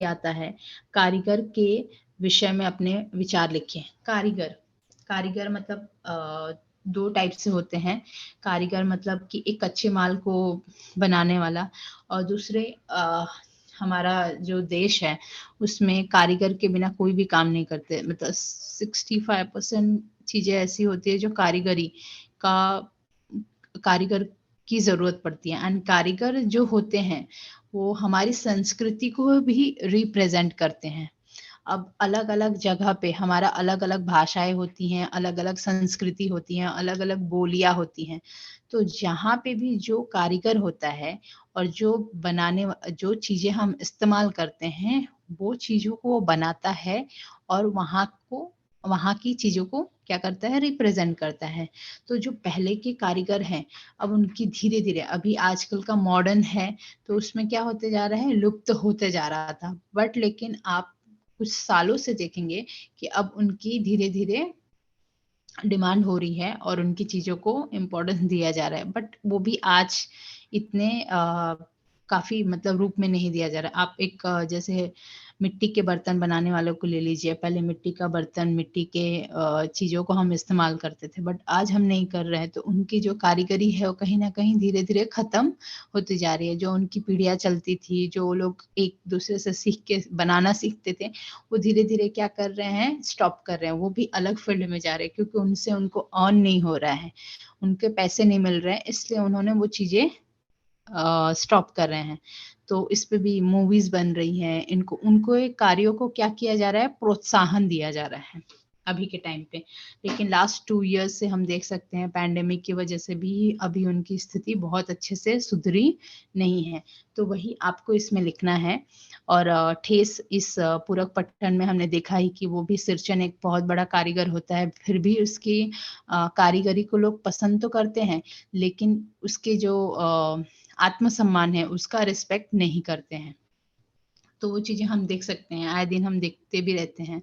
आता है, कारीगर के विषय में अपने विचार लिखें। कारीगर, कारीगर मतलब दो टाइप से होते हैं। कारीगर मतलब कि एक कच्चे माल को बनाने वाला, और दूसरे हमारा जो देश है उसमें कारीगर के बिना कोई भी काम नहीं करते। मतलब 65% चीजें ऐसी होती है जो का कारीगर की जरूरत पड़ती है। एंड कारीगर जो होते हैं वो हमारी संस्कृति को भी रिप्रेजेंट करते हैं। अब अलग अलग जगह पे हमारा अलग अलग भाषाएं होती हैं, अलग अलग संस्कृति होती हैं, अलग अलग बोलियां होती हैं। तो जहाँ पे भी जो कारीगर होता है और जो चीजें हम इस्तेमाल करते हैं, वो चीजों को वो बनाता है और वहाँ की चीजों को क्या करता है, रिप्रेजेंट करता है। तो जो पहले के कारीगर हैं, अब उनकी धीरे धीरे, अभी आजकल का मॉडर्न है तो उसमें क्या होते जा रहा है, लुप्त होते जा रहा था। बट लेकिन आप कुछ सालों से देखेंगे कि अब उनकी धीरे धीरे डिमांड हो रही है और उनकी चीजों को इम्पोर्टेंस दिया जा रहा है। बट वो भी आज इतने काफी मतलब रूप में नहीं दिया जा रहा। आप एक जैसे मिट्टी के बर्तन बनाने वालों को ले लीजिए। पहले मिट्टी का बर्तन, मिट्टी के चीजों को हम इस्तेमाल करते थे, बट आज हम नहीं कर रहे हैं। तो उनकी जो कारीगरी है वो कहीं ना कहीं धीरे धीरे खत्म होती जा रही है। जो उनकी पीढ़ियां चलती थी, जो लोग एक दूसरे से सीख के बनाना सीखते थे, वो धीरे धीरे क्या कर रहे हैं, स्टॉप कर रहे हैं। वो भी अलग फील्ड में जा रहे हैं, क्योंकि उनसे उनको अर्न नहीं हो रहा है, उनके पैसे नहीं मिल रहे हैं, इसलिए उन्होंने वो चीजें स्टॉप कर रहे हैं। तो इस पे भी मूवीज बन रही हैं। इनको उनको एक कार्यों को क्या किया जा रहा है, प्रोत्साहन दिया जा रहा है अभी के टाइम पे। लेकिन लास्ट 2 इयर्स से हम देख सकते हैं पैंडेमिक की वजह से भी अभी उनकी स्थिति बहुत अच्छे से सुधरी नहीं है। तो वही आपको इसमें लिखना है। और ठेस इस पूरक पठन में हमने देखा ही कि वो भी सिरचन एक बहुत बड़ा कारीगर होता है, फिर भी उसकी कारीगरी को लोग पसंद तो करते हैं, लेकिन उसके जो आत्मसम्मान है उसका रिस्पेक्ट नहीं करते हैं। तो वो चीजें हम देख सकते हैं, आए दिन हम देखते भी रहते हैं।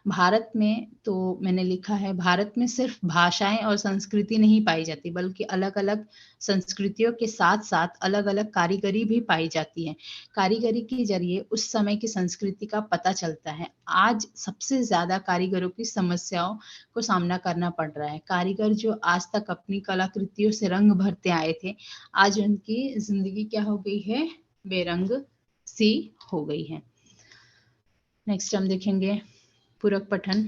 भारत में तो मैंने लिखा है, भारत में सिर्फ भाषाएं और संस्कृति नहीं पाई जाती, बल्कि अलग अलग संस्कृतियों के साथ साथ अलग अलग कारीगरी भी पाई जाती है। कारीगरी के जरिए उस समय की संस्कृति का पता चलता है। आज सबसे ज्यादा कारीगरों की समस्याओं को सामना करना पड़ रहा है। कारीगर जो आज तक अपनी कलाकृतियों से रंग भरते आए थे, आज उनकी जिंदगी क्या हो गई है, बेरंग सी हो गई है। नेक्स्ट हम देखेंगे पूरक पठन।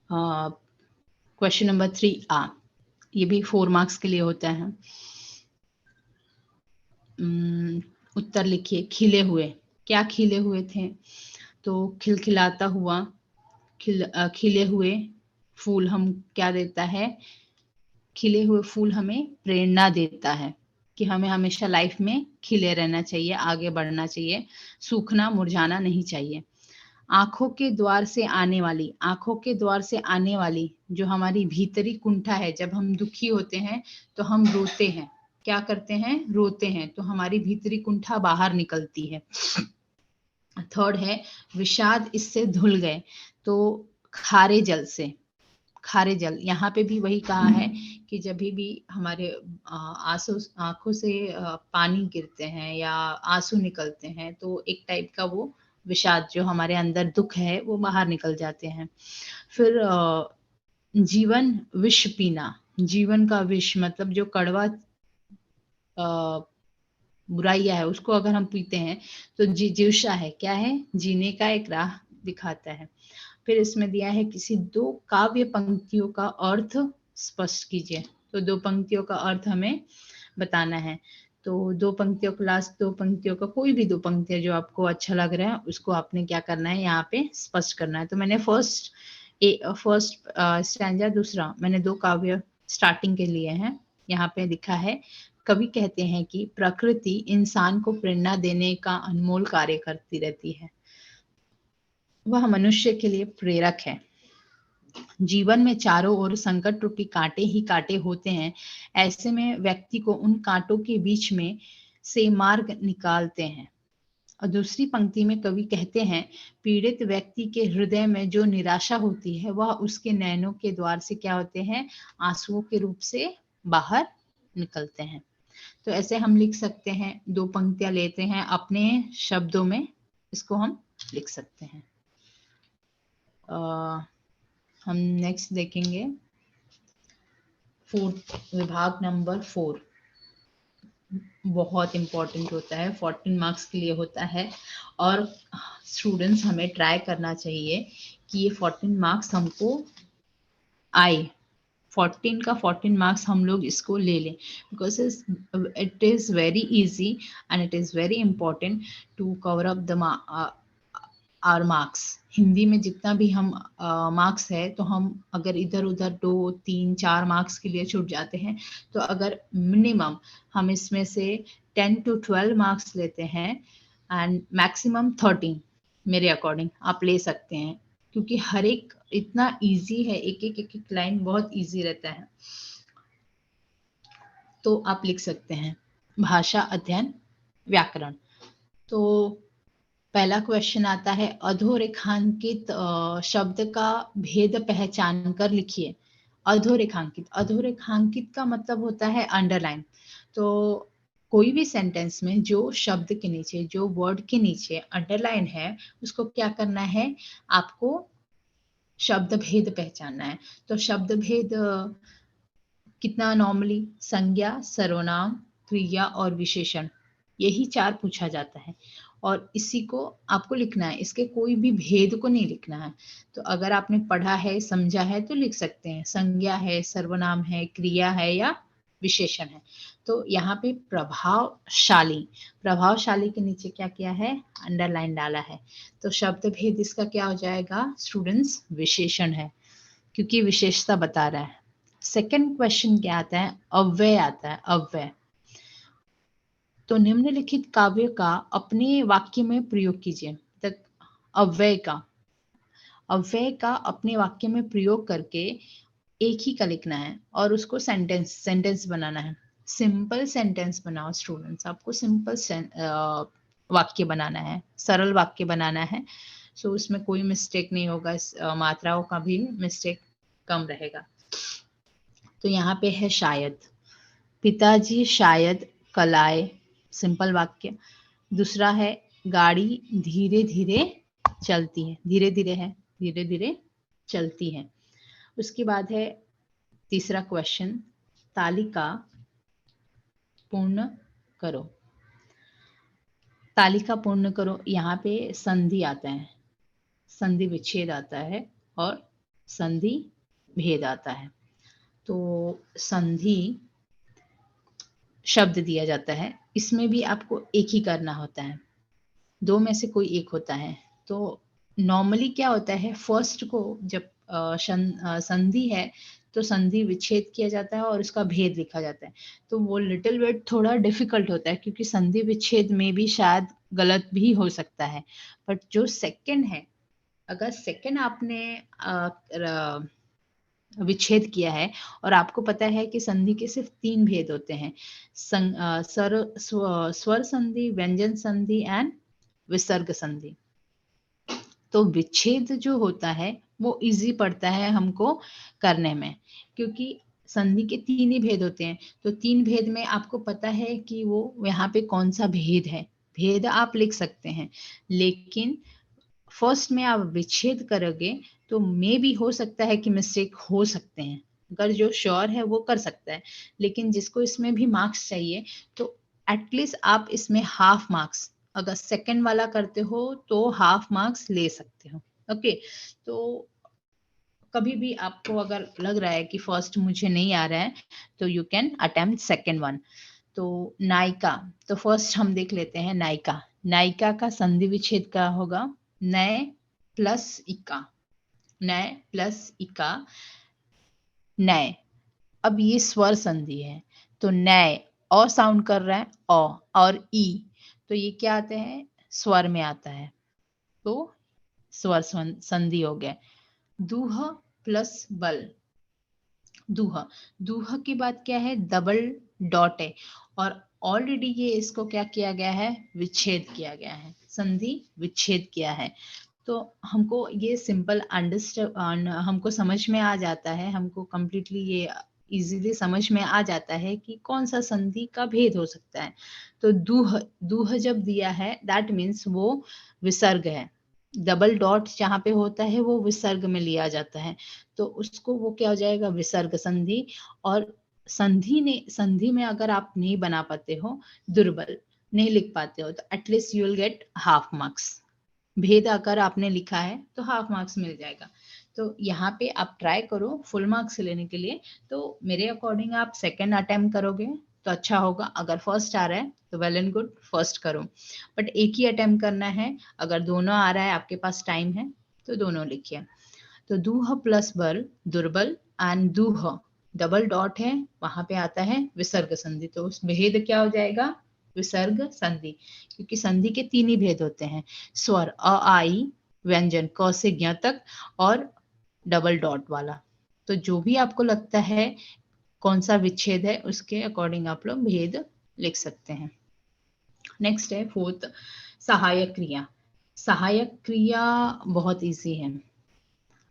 क्वेश्चन नंबर 3A, ये भी 4 मार्क्स के लिए होता है। उत्तर लिखिए। खिले हुए, क्या खिले हुए थे, तो खिलखिलाता हुआ, खिले हुए फूल हम क्या देता है, खिले हुए फूल हमें प्रेरणा देता है कि हमें हमेशा लाइफ में खिले रहना चाहिए, आगे बढ़ना चाहिए, सूखना मुरझाना नहीं चाहिए। आंखों के द्वार से आने वाली, आंखों के द्वार से आने वाली जो हमारी भीतरी कुंठा है, जब हम दुखी होते हैं तो हम रोते हैं, क्या करते हैं, रोते हैं, तो हमारी भीतरी कुंठा बाहर निकलती है। थर्ड है, विषाद इससे धुल गए, तो खारे जल से, खारे जल, यहाँ पे भी वही कहा है कि जब भी हमारे आंसू, आंखों से पानी गिरते हैं या आंसू निकलते हैं, तो एक टाइप का वो विषाद, जो हमारे अंदर दुख है, वो बाहर निकल जाते हैं। फिर जीवन विष पीना, जीवन का विष मतलब जो कड़वा बुराइयां है उसको अगर हम पीते हैं तो जिज्ञासा है, क्या है, जीने का एक राह दिखाता है। फिर इसमें दिया है किसी 2 काव्य पंक्तियों का अर्थ स्पष्ट कीजिए। तो 2 पंक्तियों का अर्थ हमें बताना है। तो 2 पंक्तियों को, लास्ट 2 पंक्तियों का कोई भी 2 पंक्तियां जो आपको अच्छा लग रहा है उसको आपने क्या करना है, यहाँ पे स्पष्ट करना है। तो मैंने फर्स्ट स्टैंजा, दूसरा मैंने 2 काव्य स्टार्टिंग के लिए हैं। यहाँ पे लिखा है, कवि कहते हैं कि प्रकृति इंसान को प्रेरणा देने का अनमोल कार्य करती रहती है, वह मनुष्य के लिए प्रेरक है। जीवन में चारों ओर संकट रूपी कांटे ही कांटे होते हैं। ऐसे में व्यक्ति को उन कांटों के बीच में से मार्ग निकालते हैं। और दूसरी पंक्ति में कवि कहते हैं, पीड़ित व्यक्ति के हृदय में जो निराशा होती है वह उसके नैनों के द्वार से क्या होते हैं, आंसुओं के रूप से बाहर निकलते हैं। तो ऐसे हम लिख सकते हैं, 2 पंक्तियां लेते हैं अपने शब्दों में, इसको हम लिख सकते हैं। हम नेक्स्ट देखेंगे 4 विभाग नंबर 4। बहुत इंपॉर्टेंट होता है, 14 मार्क्स के लिए होता है और स्टूडेंट्स हमें ट्राई करना चाहिए कि ये 14 मार्क्स हमको आए, 14 का 14 मार्क्स हम लोग इसको ले लें, because it is very easy and it is very important to cover up the our marks. Hindi में जितना भी हम मार्क्स है, तो हम अगर इधर उधर 2, 3, 4 मार्क्स के लिए छूट जाते हैं, तो अगर मिनिमम हम इसमें से 10 to 12 मार्क्स लेते हैं एंड मैक्सिमम 13 मेरे अकॉर्डिंग आप ले सकते हैं, क्योंकि हर एक इतना इजी है, एक लाइन बहुत इजी रहता है। तो आप लिख सकते हैं भाषा अध्ययन व्याकरण। तो पहला क्वेश्चन आता है, अधोरेखांकित शब्द का भेद पहचान कर लिखिए। अधोरेखांकित, अधोरेखांकित का मतलब होता है अंडरलाइन। तो कोई भी सेंटेंस में जो शब्द के नीचे, जो वर्ड के नीचे अंडरलाइन है, उसको क्या करना है, आपको शब्द भेद पहचानना है। तो शब्द भेद कितना, नॉर्मली संज्ञा, सर्वनाम, क्रिया और विशेषण, यही 4 पूछा जाता है और इसी को आपको लिखना है, इसके कोई भी भेद को नहीं लिखना है। तो अगर आपने पढ़ा है, समझा है तो लिख सकते हैं, संज्ञा है, सर्वनाम है, क्रिया है या विशेषण है। तो यहाँ पे प्रभावशाली, प्रभावशाली के नीचे क्या किया है, अंडरलाइन डाला है। तो शब्द भेद इसका क्या हो जाएगा स्टूडेंट्स, विशेषण है, क्योंकि विशेषता बता रहा है। सेकंड क्वेश्चन क्या आता है, अव्यय आता है, अव्यय। तो निम्नलिखित काव्य का अपने वाक्य में प्रयोग कीजिए। तक अव्यय का, अव्यय का अपने वाक्य में प्रयोग करके एक ही का लिखना है और उसको सेंटेंस बनाना है। सिंपल सेंटेंस बनाओ स्टूडेंट्स, आपको सिंपल वाक्य बनाना है, सरल वाक्य बनाना है। सो उसमें कोई मिस्टेक नहीं होगा, मात्राओं का भी मिस्टेक कम रहेगा। तो यहाँ पे है शायद, पिताजी शायद कल आए, सिंपल वाक्य। दूसरा है, गाड़ी धीरे धीरे चलती है, धीरे धीरे है, धीरे धीरे चलती है। उसके बाद है तीसरा क्वेश्चन, तालिका पूर्ण करो। तालिका पूर्ण करो, यहाँ पे संधि आता है, संधि विच्छेद आता है और संधि भेद आता है। तो संधि शब्द दिया जाता है, इसमें भी आपको एक ही करना होता है, 2 में से कोई एक होता है। तो नॉर्मली क्या होता है, फर्स्ट को जब संधि है तो संधि विच्छेद किया जाता है और उसका भेद लिखा जाता है। तो वो लिटिल बिट थोड़ा डिफिकल्ट होता है, क्योंकि संधि विच्छेद में भी शायद गलत भी हो सकता है। बट जो सेकंड है, अगर सेकंड आपने विच्छेद किया है और आपको पता है कि संधि के सिर्फ 3 भेद होते हैं, स्वर संधि, व्यंजन संधि एंड विसर्ग संधि। तो विच्छेद जो होता है वो इजी पड़ता है हमको करने में, क्योंकि संधि के 3 ही भेद होते हैं। तो 3 भेद में आपको पता है कि वो यहाँ पे कौन सा भेद है, भेद आप लिख सकते हैं। लेकिन फर्स्ट में आप विच्छेद करोगे तो मे भी हो सकता है कि मिस्टेक हो सकते हैं, अगर जो श्योर है वो कर सकता है। लेकिन जिसको इसमें भी मार्क्स चाहिए, तो एटलीस्ट आप इसमें हाफ मार्क्स, अगर सेकंड वाला करते हो तो हाफ मार्क्स ले सकते हो। ओके, तो कभी भी आपको अगर लग रहा है कि फर्स्ट मुझे नहीं आ रहा है तो you can attempt second one. तो नायिका, तो फर्स्ट हम देख लेते हैं नायिका। नायिका का संधि विच्छेद क्या होगा? नय प्लस इका, नय प्लस इका, नय। अब ये स्वर संधि है तो नय अ साउंड कर रहा है अ, और ई, तो ये क्या आते हैं? स्वर में आता है, तो स्वर संधि हो गया। दूह प्लस बल, दूह, दूह के बाद क्या है? डबल डॉट है, और ऑलरेडी ये इसको क्या किया गया है? विच्छेद किया गया है, संधि विच्छेद किया है। तो हमको ये सिंपल अंडरस्टैंड, हमको समझ में आ जाता है, हमको कंप्लीटली ये इजीली समझ में आ जाता है कि कौन सा संधि का भेद हो सकता है। तो दूह, दूह जब दिया है दैट मीन्स वो विसर्ग है। डबल डॉट जहाँ पे होता है वो विसर्ग में लिया जाता है, तो उसको वो क्या हो जाएगा? विसर्ग संधि। और संधि में अगर आप नहीं बना पाते हो, दुर्बल नहीं लिख पाते हो, तो at least you will get half marks. भेद अगर आपने लिखा है तो हाफ मार्क्स मिल जाएगा। तो यहाँ पे आप ट्राई करो फुल मार्क्स लेने के लिए। तो मेरे अकॉर्डिंग आप सेकेंड अटेम्प्ट करोगे तो अच्छा होगा। अगर फर्स्ट आ रहा है तो वेल एंड गुड, फर्स्ट करो, बट एक ही अटेम्प्ट करना है। अगर दोनों आ रहा है, आपके पास टाइम है, तो दोनों लिखिए। तो दूह प्लस बल, दुर्बल, एंड दूह डबल डॉट है, वहां पे आता है विसर्ग संधि, तो उस भेद क्या हो जाएगा? विसर्ग संधि। क्योंकि संधि के तीन ही भेद होते हैं, स्वर अ आ ई, व्यंजन क से ज्ञ तक, और डबल डॉट वाला। तो जो भी आपको लगता है कौन सा विच्छेद है, उसके अकॉर्डिंग आप लोग भेद लिख सकते हैं। नेक्स्ट है फोर्थ, सहायक क्रिया। सहायक क्रिया बहुत इजी है।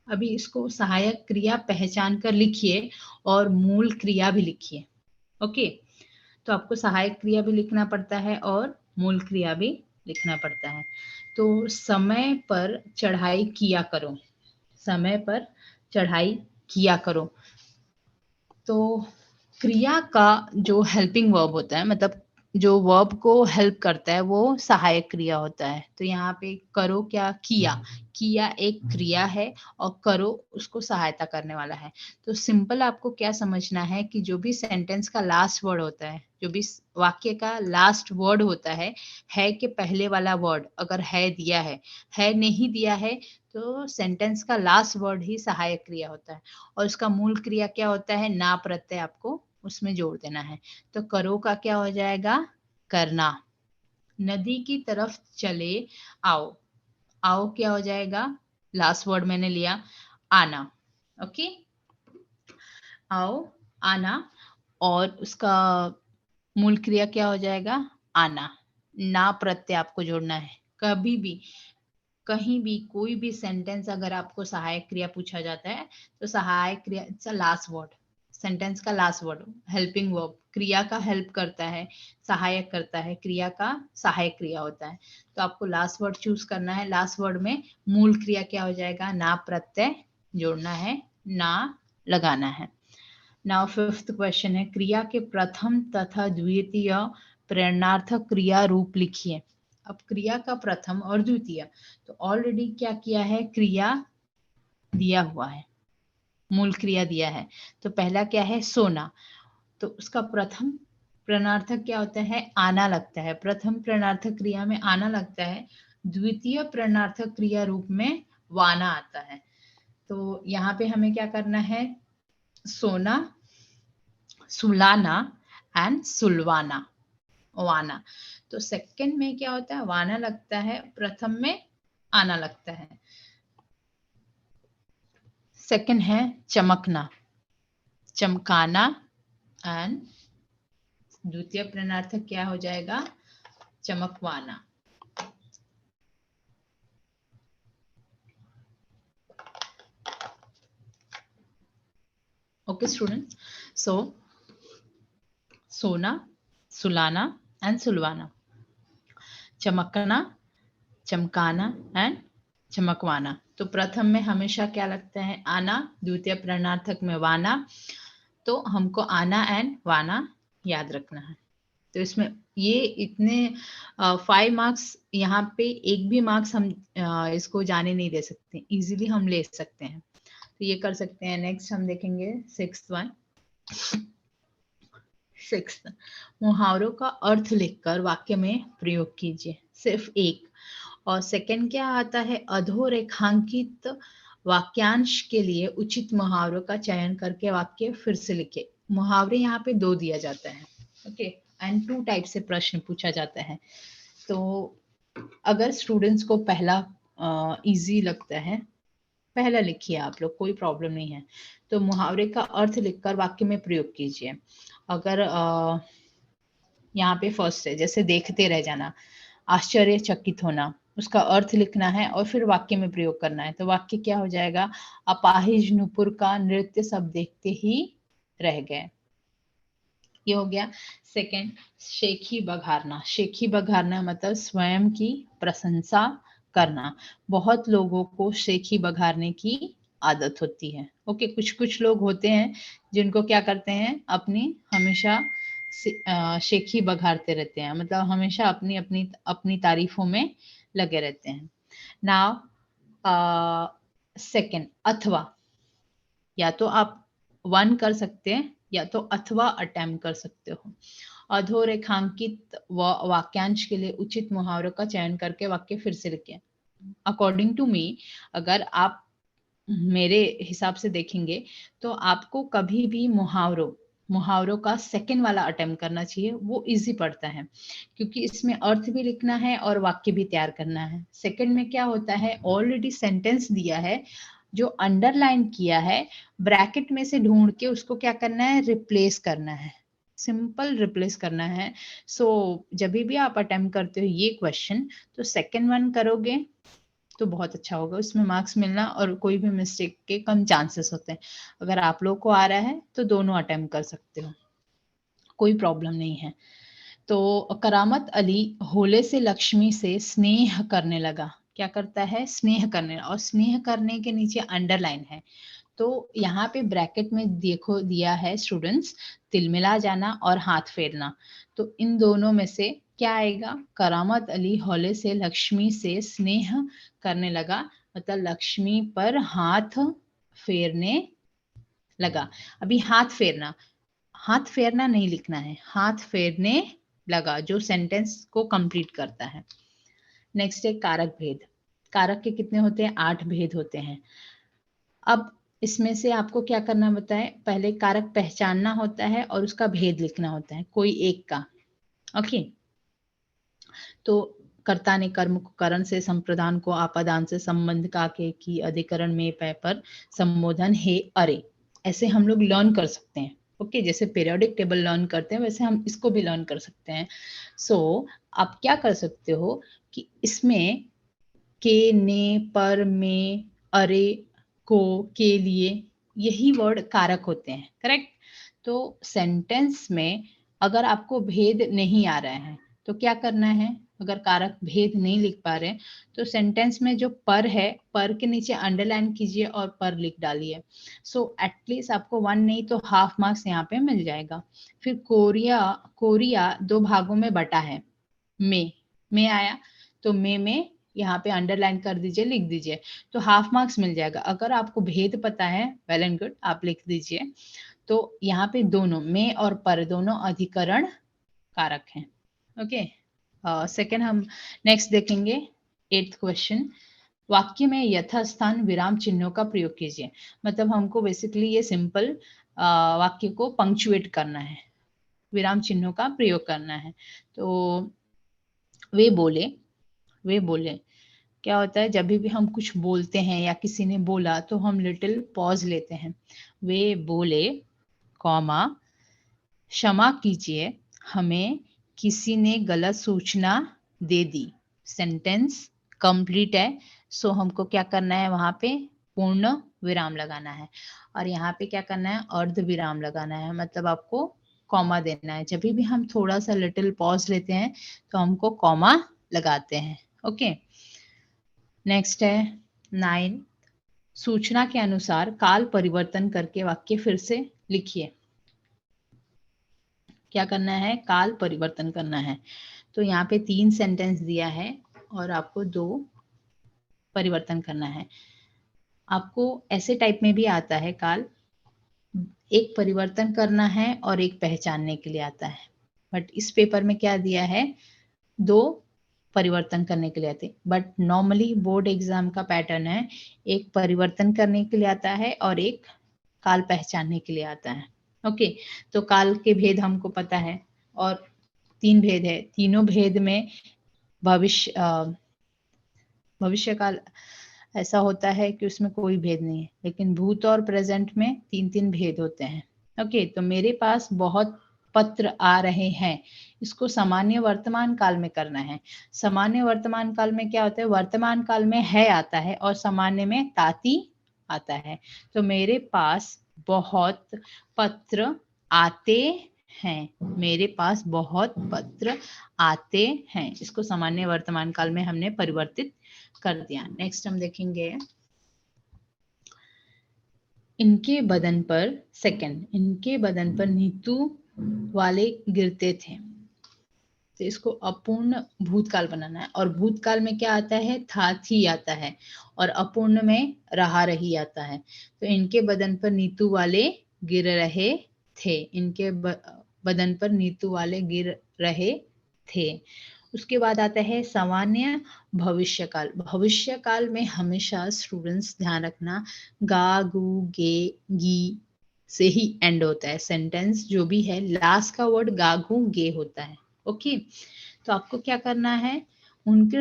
अभी इसको सहायक क्रिया पहचान कर लिखिए और मूल क्रिया भी लिखिए। ओके, तो आपको सहायक क्रिया भी लिखना पड़ता है और मूल क्रिया भी लिखना पड़ता है। तो समय पर चढ़ाई किया करो, समय पर चढ़ाई किया करो। तो क्रिया का जो हेल्पिंग वर्ब होता है, मतलब जो वर्ब को हेल्प करता है, वो सहायक क्रिया होता है। तो यहाँ पे करो क्या? किया। किया एक क्रिया है और करो उसको सहायता करने वाला है। तो सिंपल आपको क्या समझना है कि जो भी सेंटेंस का लास्ट वर्ड होता है, जो भी वाक्य का लास्ट वर्ड होता है के पहले वाला वर्ड अगर है दिया है नहीं दिया है, तो सेंटेंस का लास्ट वर्ड ही सहायक क्रिया होता है। और उसका मूल क्रिया क्या होता है? ना प्रत्यय आपको उसमें जोड़ देना है। तो करो का क्या हो जाएगा? करना। नदी की तरफ चले आओ, आओ क्या हो जाएगा? लास्ट वर्ड मैंने लिया आना। ओके, आओ, आना, और उसका मूल क्रिया क्या हो जाएगा? आना। ना प्रत्यय आपको जोड़ना है। कभी भी कहीं भी कोई भी सेंटेंस अगर आपको सहायक क्रिया पूछा जाता है, तो सहायक क्रिया इट्स लास्ट वर्ड, सेंटेंस का लास्ट वर्ड, हेल्पिंग वर्ब, क्रिया का हेल्प करता है, सहायक करता है, क्रिया का सहायक क्रिया होता है। तो आपको लास्ट वर्ड चूज करना है। लास्ट वर्ड में मूल क्रिया क्या हो जाएगा? ना प्रत्यय जोड़ना है, ना लगाना है। नाउ फिफ्थ क्वेश्चन है, क्रिया के प्रथम तथा द्वितीय प्रेरणार्थक क्रिया रूप लिखिए। अब क्रिया का प्रथम और द्वितीय, तो ऑलरेडी क्या किया है? क्रिया दिया हुआ है, मूल क्रिया दिया है। तो पहला क्या है? सोना, तो उसका प्रथम प्रेरणार्थक क्या होता है? आना लगता है। प्रथम प्रेरणार्थक क्रिया में आना लगता है, द्वितीय प्रेरणार्थक क्रिया रूप में वाना आता है। तो यहाँ पे हमें क्या करना है? सोना, सुलाना एंड सुलवाना, वाना। तो सेकंड में क्या होता है? वाना लगता है, प्रथम में आना लगता है। सेकंड है चमकना, चमकाना, एंड द्वितीय प्रेरणार्थक क्या हो जाएगा? चमकवाना। ओके स्टूडेंट्स, सो सोना, सुलाना एंड सुलवाना, चमकना, चमकाना एंड चमकवाना। तो प्रथम में हमेशा क्या लगता है? आना, द्वितीय प्रेरणार्थक में वाना। तो हमको आना एंड वाना याद रखना है। तो इसमें ये इतने 5 मार्क्स, यहाँ पे एक भी मार्क्स हम इसको जाने नहीं दे सकते, इजीली हम ले सकते हैं। तो ये कर सकते हैं। नेक्स्ट हम देखेंगे सिक्स्थ वन। सिक्स्थ, मुहावरों का अर्थ लिखकर वाक्य में प्रयोग कीजिए, सिर्फ एक। और सेकंड क्या आता है, अधोरेखांकित वाक्यांश के लिए उचित मुहावरों का चयन करके वाक्य फिर से लिखे। मुहावरे यहाँ पे 2 दिया जाता है, ओके, एंड 2 टाइप से प्रश्न पूछा जाता है। तो अगर स्टूडेंट्स को पहला इजी लगता है, पहला लिखिए आप लोग, कोई प्रॉब्लम नहीं है। तो मुहावरे का अर्थ लिखकर वाक्य में प्रयोग कीजिए। अगर यहाँ पे फर्स्ट है, जैसे देखते रह जाना, आश्चर्यचकित होना, उसका अर्थ लिखना है और फिर वाक्य में प्रयोग करना है। तो वाक्य क्या हो जाएगा, अपाहिज नुपुर का नृत्य सब देखते ही रह गए। ये हो गया। सेकंड, शेखी बघारना। शेखी बघारना मतलब स्वयं की प्रशंसा करना। बहुत लोगों को शेखी बघारने की आदत होती है, ओके। कुछ कुछ लोग होते हैं जिनको क्या करते हैं, अपनी हमेशा शेखी बघारते रहते हैं, मतलब हमेशा अपनी अपनी अपनी तारीफों में लगे रहते हैं। नाउ सेकंड, अथवा, या तो आप 1 कर सकते हैं या तो अथवा अटेम्प्ट कर सकते हो। अधोरेखांकित वाक्यांश के लिए उचित मुहावरों का चयन करके वाक्य फिर से लिखें। अकॉर्डिंग टू मी, अगर आप मेरे हिसाब से देखेंगे तो आपको कभी भी मुहावरों का सेकंड वाला अटेम्प्ट करना चाहिए, वो इजी पड़ता है, क्योंकि इसमें अर्थ भी लिखना है और वाक्य भी तैयार करना है। सेकंड में क्या होता है, ऑलरेडी सेंटेंस दिया है, जो अंडरलाइन किया है, ब्रैकेट में से ढूंढ के उसको क्या करना है, रिप्लेस करना है, सिंपल रिप्लेस करना है। सो जब भी आप अटेम्प्ट करते हो ये क्वेश्चन, तो सेकंड वन करोगे तो बहुत अच्छा होगा, उसमें मार्क्स मिलना और कोई भी मिस्टेक के कम चांसेस होते हैं। अगर आप लोग को आ रहा है तो दोनों अटेम्प्ट कर सकते हो, कोई प्रॉब्लम नहीं है। तो करामत अली होले से लक्ष्मी से स्नेह करने लगा। क्या करता है, स्नेह करने, और स्नेह करने के नीचे अंडरलाइन है। तो यहाँ पे ब्रैकेट में देखो दिया है स्टूडेंट्स, तिलमिला जाना और हाथ फेरना। तो इन दोनों में से क्या आएगा, करामत अली हौले से लक्ष्मी से स्नेह करने लगा, मतलब लक्ष्मी पर हाथ फेरने लगा। अभी हाथ फेरना नहीं लिखना है, हाथ फेरने लगा, जो सेंटेंस को कंप्लीट करता है। नेक्स्ट है कारक भेद। कारक के कितने होते हैं, 8 भेद होते हैं। अब इसमें से आपको क्या करना होता है, पहले कारक पहचानना होता है और उसका भेद लिखना होता है, कोई एक का, ओके। तो कर्ता ने कर्म को करण से, संप्रदान को आपादान से, संबंध का के की, अधिकरण में पै पर, संबोधन हे अरे, ऐसे हम लोग लर्न कर सकते हैं, ओके। जैसे पीरियोडिक टेबल लर्न करते हैं वैसे हम इसको भी लर्न कर सकते हैं। सो आप क्या कर सकते हो कि इसमें के, ने, पर, में, अरे, को, के लिए, यही वर्ड कारक होते हैं, करेक्ट। तो सेंटेंस में अगर आपको भेद नहीं आ रहा है तो क्या करना है, अगर कारक भेद नहीं लिख पा रहे तो सेंटेंस में जो पर है, पर के नीचे अंडरलाइन कीजिए और पर लिख डालिए। सो एटलीस्ट आपको 1 नहीं तो हाफ मार्क्स यहाँ पे मिल जाएगा। फिर कोरिया 2 भागों में बटा है, में आया तो में यहाँ पे अंडरलाइन कर दीजिए, लिख दीजिए, तो हाफ मार्क्स मिल जाएगा। अगर आपको भेद पता है, वेल एंड गुड, आप लिख दीजिए। तो यहाँ पे दोनों में और पर दोनों अधिकरण कारक हैं, ओके। सेकंड हम नेक्स्ट देखेंगे 8th क्वेश्चन। वाक्य में यथास्थान विराम चिन्हों का प्रयोग कीजिए। मतलब हमको बेसिकली ये सिंपल वाक्य को पंक्चुएट करना है, विराम चिन्हों का प्रयोग करना है। तो वे बोले क्या होता है, जब भी हम कुछ बोलते हैं या किसी ने बोला तो हम लिटिल पॉज लेते हैं। वे बोले, कॉमा, क्षमा कीजिए, हमें किसी ने गलत सूचना दे दी। सेंटेंस कंप्लीट है, सो हमको क्या करना है, वहां पे पूर्ण विराम लगाना है, और यहाँ पे क्या करना है, अर्ध विराम लगाना है, मतलब आपको कॉमा देना है। जब भी हम थोड़ा सा लिटिल पॉज लेते हैं तो हमको कॉमा लगाते हैं, ओके। नेक्स्ट है 9, सूचना के अनुसार काल परिवर्तन करके वाक्य फिर से लिखिए। क्या करना है, काल परिवर्तन करना है। तो यहाँ पे 3 सेंटेंस दिया है और आपको 2 परिवर्तन करना है। आपको ऐसे टाइप में भी आता है काल, एक परिवर्तन करना है और एक पहचानने के लिए आता है, बट इस पेपर में क्या दिया है, 2 परिवर्तन करने के लिए आते, बट नॉर्मली बोर्ड एग्जाम का पैटर्न है, एक परिवर्तन करने के लिए आता है और एक काल पहचानने के लिए आता है। ओके, तो काल के भेद हमको पता है और 3 भेद है, तीनों भेद में भविष्य काल ऐसा होता है कि उसमें कोई भेद नहीं है, लेकिन भूत और प्रेजेंट में 3-3 भेद होते हैं। ओके, तो मेरे पास बहुत पत्र आ रहे हैं, इसको सामान्य वर्तमान काल में करना है। सामान्य वर्तमान काल में क्या होता है, वर्तमान काल में है आता है और सामान्य में ताती आता है। तो मेरे पास बहुत पत्र आते हैं, मेरे पास बहुत पत्र आते हैं, इसको सामान्य वर्तमान काल में हमने परिवर्तित कर दिया। नेक्स्ट हम देखेंगे, इनके बदन पर, सेकंड, इनके बदन पर नीतू वाले गिरते थे। तो इसको अपूर्ण भूतकाल बनाना है, और भूतकाल में क्या आता है, था थी आता है, और अपूर्ण में रहा रही आता है। तो इनके बदन पर नीतू वाले गिर रहे थे, इनके बदन पर नीतू वाले गिर रहे थे। उसके बाद आता है सामान्य भविष्यकाल। भविष्यकाल में हमेशा स्टूडेंट्स ध्यान रखना, गा गु गे गी से ही एंड होता है सेंटेंस, जो भी है लास्ट का वर्ड गा गु गे होता है। ओके, तो आपको क्या करना है, उनके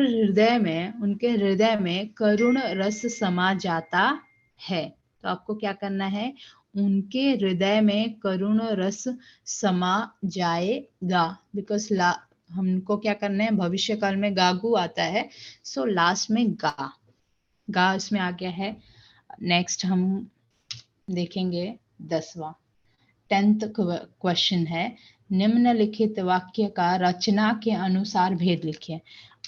हृदय में करुण रस समा जाता है। तो आपको क्या करना है, उनके हृदय में करुण रस समा जाएगा, बिकॉज हमको क्या करना है, भविष्य काल में गागू आता है, सो लास्ट में गा इसमें आ गया है। नेक्स्ट हम देखेंगे 10वां 10th क्वेश्चन है, निम्नलिखित वाक्य का रचना के अनुसार भेद लिखिए।